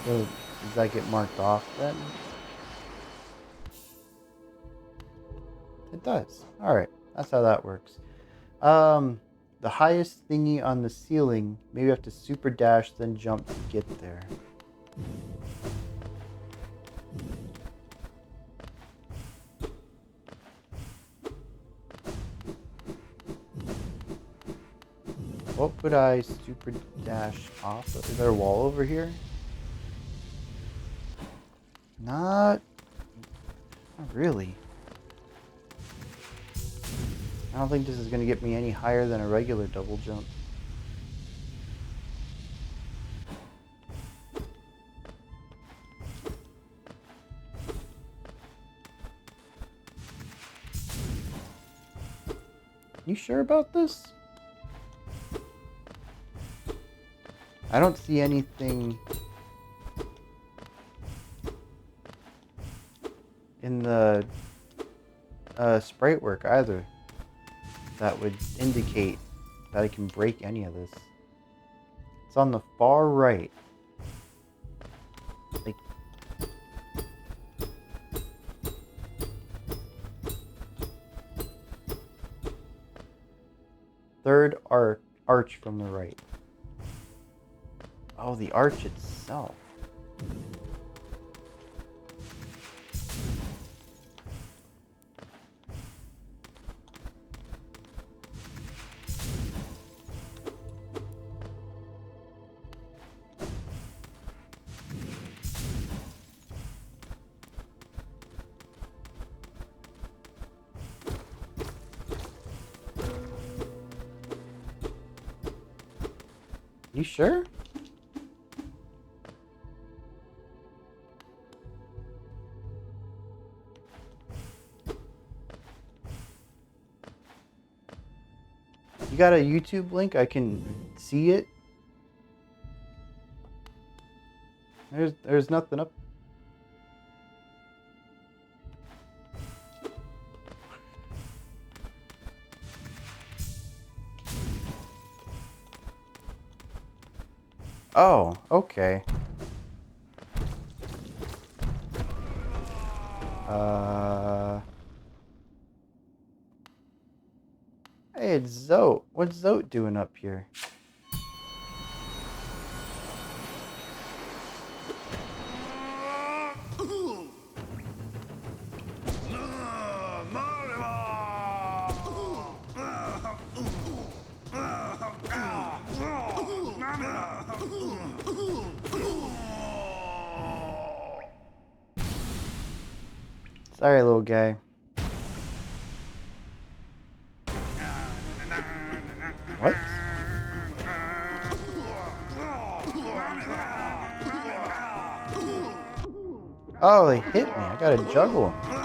So does that get marked off then? It does. Alright, that's how that works. The highest thingy on the ceiling, maybe you have to super dash, then jump to get there. What would I super dash off of? Is there a wall over here? Not really. I don't think this is going to get me any higher than a regular double jump. You sure about this? I don't see anything in the sprite work either that would indicate that I can break any of this. It's on the far right. Like, third arch from the right. Oh, the arch itself. You sure? You got a YouTube link? I can see it. There's nothing up. Oh, okay. Hey, it's Zote. What's Zote doing up here? Sorry, little guy. What? Oh, they hit me. I gotta juggle them.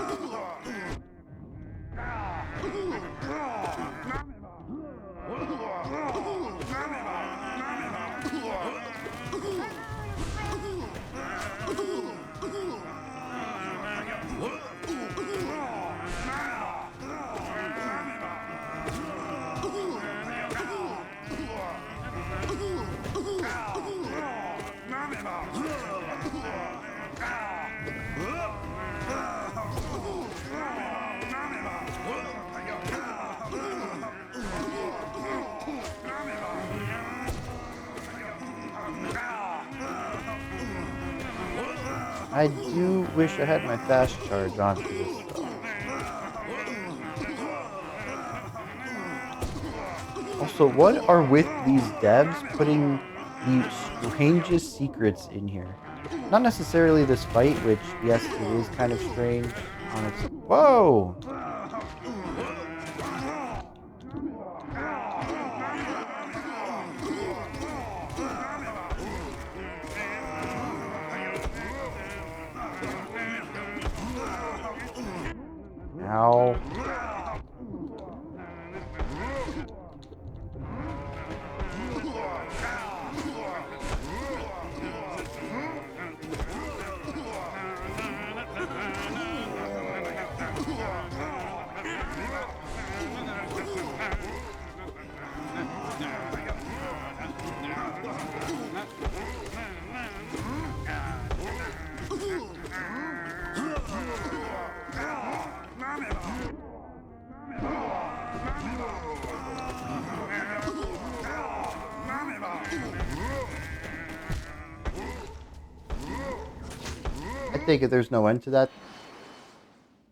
I do wish I had my fast charge on for this though. Also, what are with these devs putting the strangest secrets in here? Not necessarily this fight, which, yes, it is kind of strange on its... Whoa! Ow. I take it there's no end to that.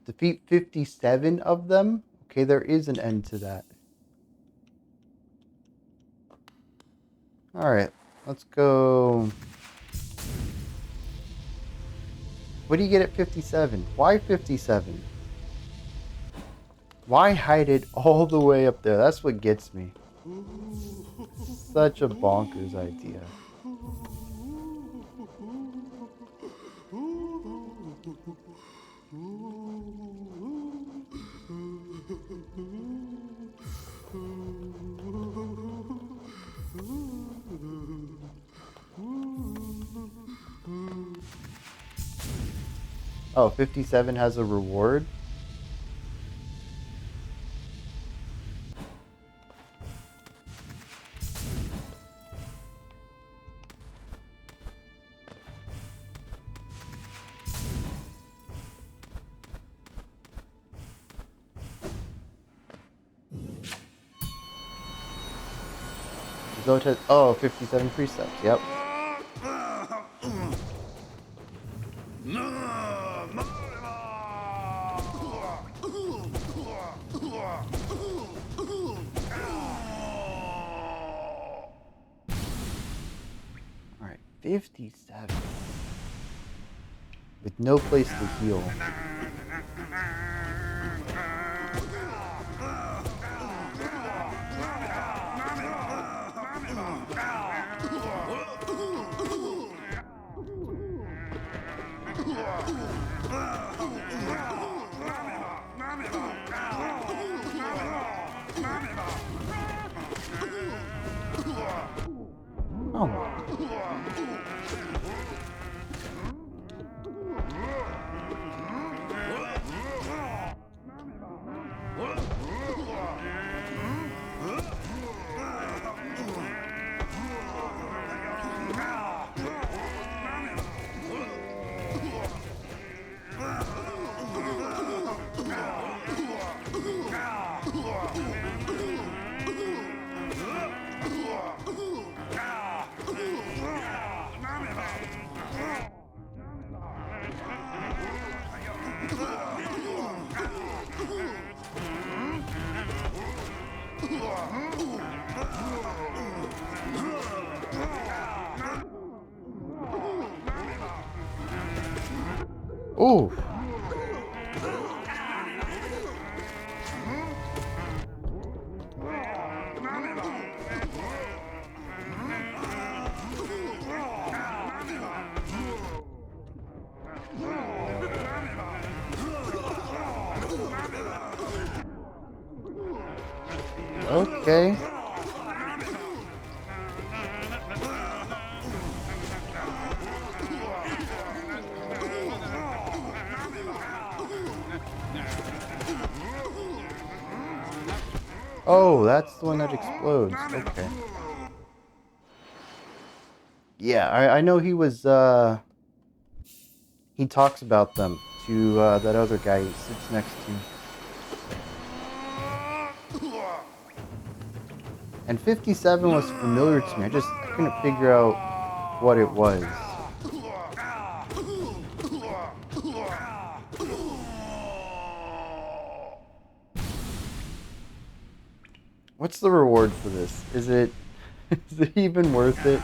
Defeat 57 of them? Okay, there is an end to that. Alright, let's go. What do you get at 57? Why 57? Why hide it all the way up there? That's what gets me. Such a bonkers idea. Oh, 57 has a reward? Zote, oh, 57 precepts, yep. Alright, 57. With no place to heal. Oh. Ooh. Okay. Oh, that's the one that explodes. Okay. Yeah, I know he was, he talks about them to that other guy he sits next to. And 57 was familiar to me. I couldn't figure out what it was. What's the reward for this? Is it is it even worth it?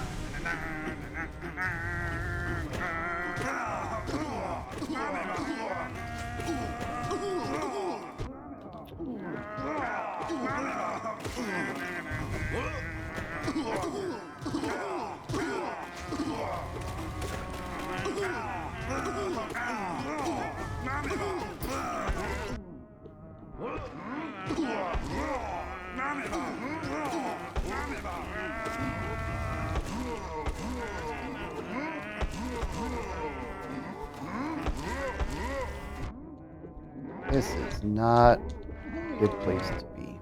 This is not a good place to be.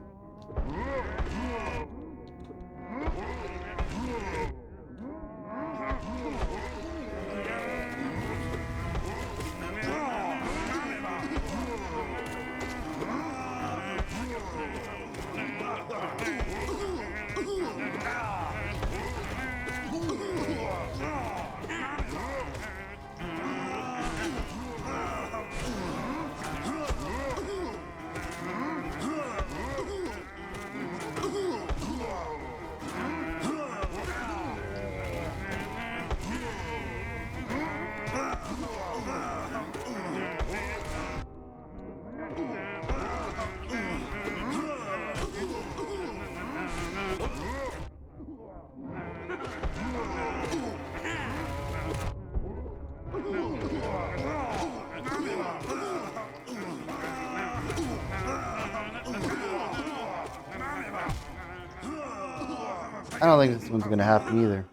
I don't think this one's going to happen either.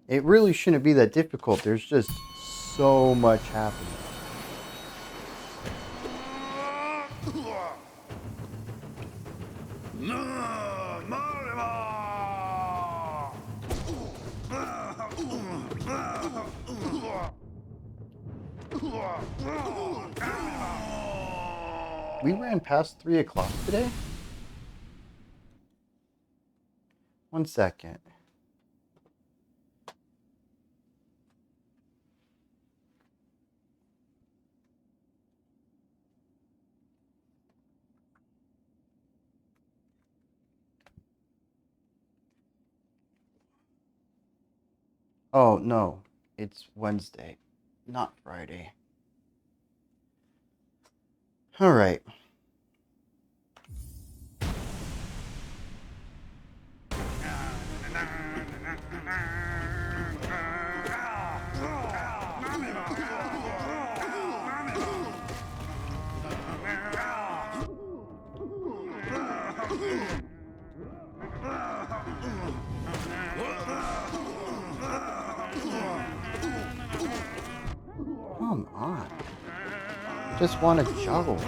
It really shouldn't be that difficult. There's just so much happening. We ran past 3 o'clock today? 1 second. Oh, no. It's Wednesday, not Friday. All right. Come on. I just want to juggle.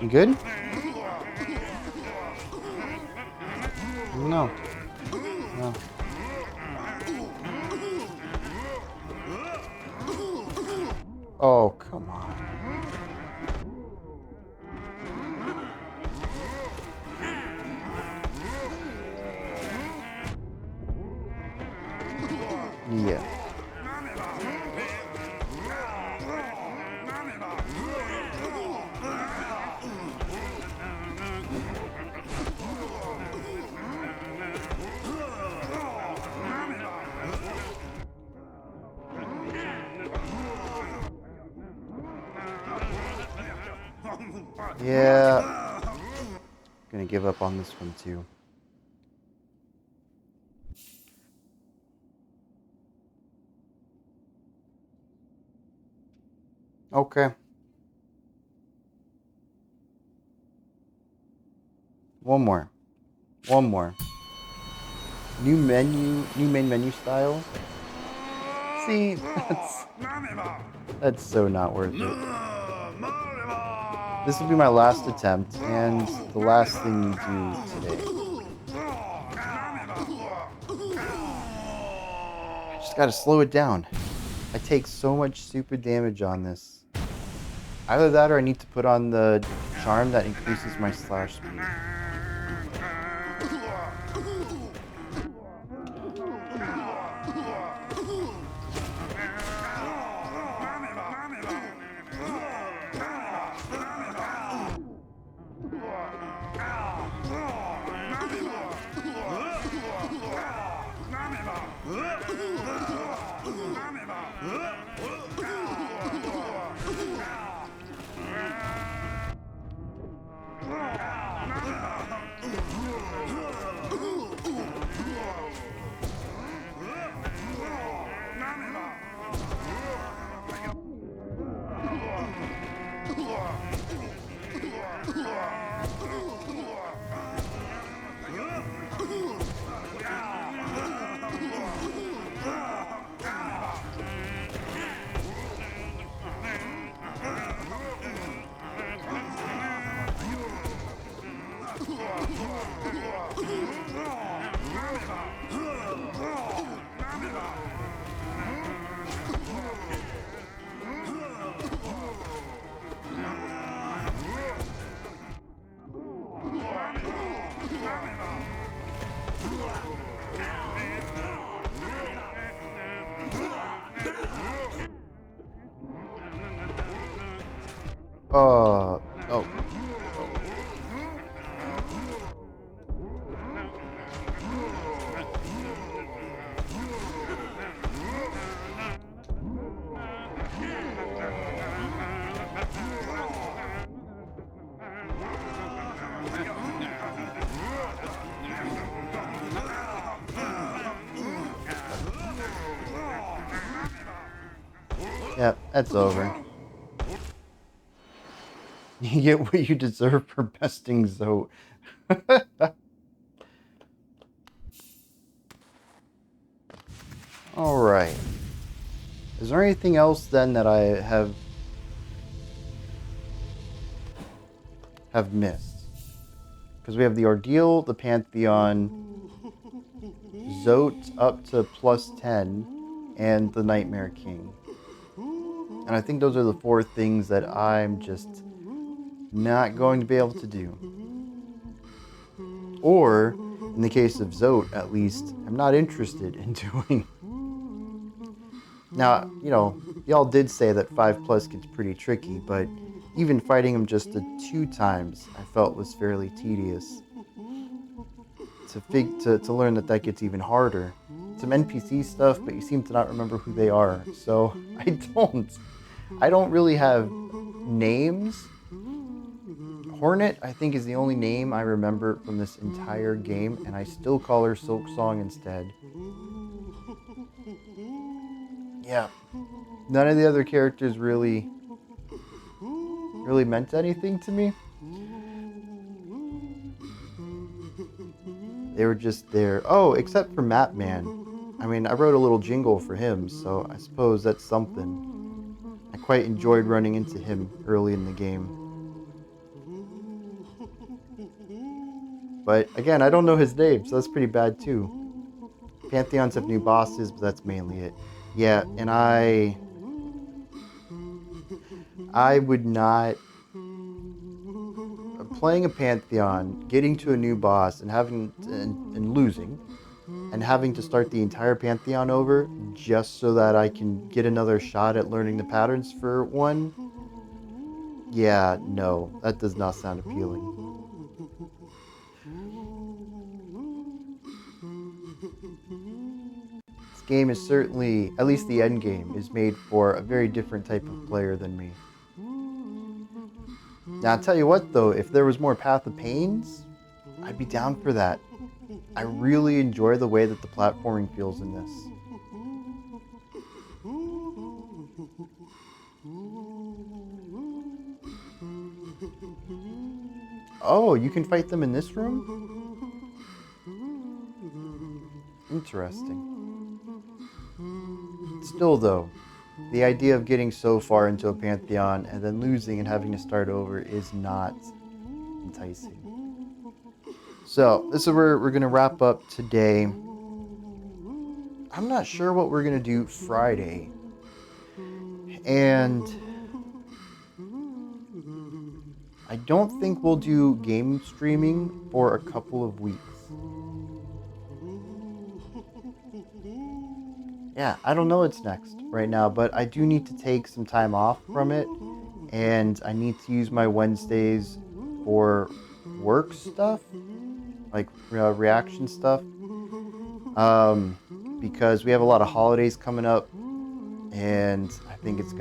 You good? No. No. Oh, come on. Yeah. Yeah. Gonna give up on this one too. Okay. One more. One more. New menu, new main menu style. See, that's so not worth it. This will be my last attempt and the last thing we do today. I just gotta slow it down. I take so much stupid damage on this. Either that or I need to put on the charm that increases my slash speed. Oh. Yep, that's over. You get what you deserve for besting Zote. Alright. Is there anything else then that I have missed? Because we have the Ordeal, the Pantheon, Zote up to +10, and the Nightmare King. And I think those are the 4 things that I'm just not going to be able to do. Or, in the case of Zote, at least, I'm not interested in doing. Now, you know, y'all did say that 5+ gets pretty tricky, but even fighting him just the 2 times I felt was fairly tedious. To learn that gets even harder. Some NPC stuff, but you seem to not remember who they are, so I don't really have names. Hornet, I think, is the only name I remember from this entire game, and I still call her Silksong instead. Yeah. None of the other characters really meant anything to me. They were just there. Oh, except for Mapman. I mean, I wrote a little jingle for him, so I suppose that's something. I quite enjoyed running into him early in the game. But again, I don't know his name, so that's pretty bad too. Pantheons have new bosses, but that's mainly it. Yeah, and I would not... Playing a Pantheon, getting to a new boss, and losing, and having to start the entire Pantheon over just so that I can get another shot at learning the patterns for one. Yeah, no, that does not sound appealing. This game is certainly, at least the end game, is made for a very different type of player than me. Now, I'll tell you what, though, if there was more Path of Pains, I'd be down for that. I really enjoy the way that the platforming feels in this. Oh, you can fight them in this room? Interesting. Still, though, the idea of getting so far into a Pantheon and then losing and having to start over is not enticing. So, this is where we're going to wrap up today. I'm not sure what we're going to do Friday. And I don't think we'll do game streaming for a couple of weeks. Yeah, I don't know what's next right now, but I do need to take some time off from it, and I need to use my Wednesdays for work stuff, like reaction stuff, because we have a lot of holidays coming up, and I think it's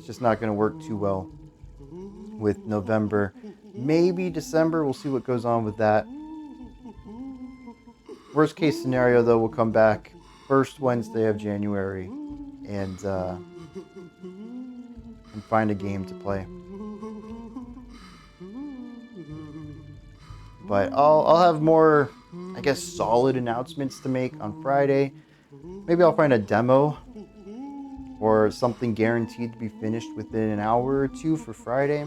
just not gonna work too well with November. Maybe December, we'll see what goes on with that. Worst case scenario, though, we'll come back first Wednesday of January and find a game to play. But I'll have more, I guess, solid announcements to make on Friday. Maybe I'll find a demo or something guaranteed to be finished within an hour or two for Friday.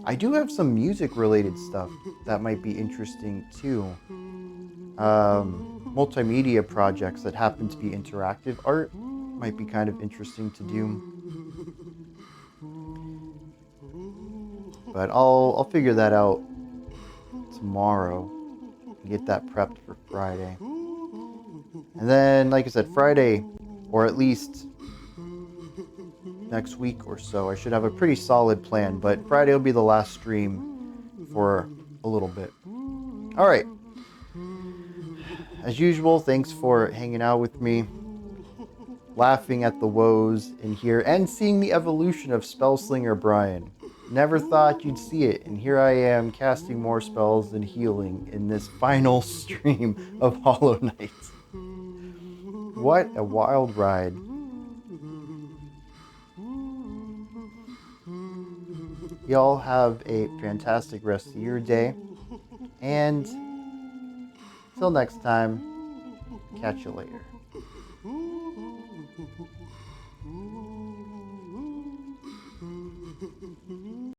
I do have some music related stuff that might be interesting too. Multimedia projects that happen to be interactive art might be kind of interesting to do. But I'll figure that out tomorrow and get that prepped for Friday. And then, like I said, Friday, or at least next week or so, I should have a pretty solid plan, but Friday will be the last stream for a little bit. All right. As usual, thanks for hanging out with me, laughing at the woes in here, and seeing the evolution of Spellslinger Brian. Never thought you'd see it, and here I am casting more spells than healing in this final stream of Hollow Knight. What a wild ride. Y'all have a fantastic rest of your day, and until next time, catch you later.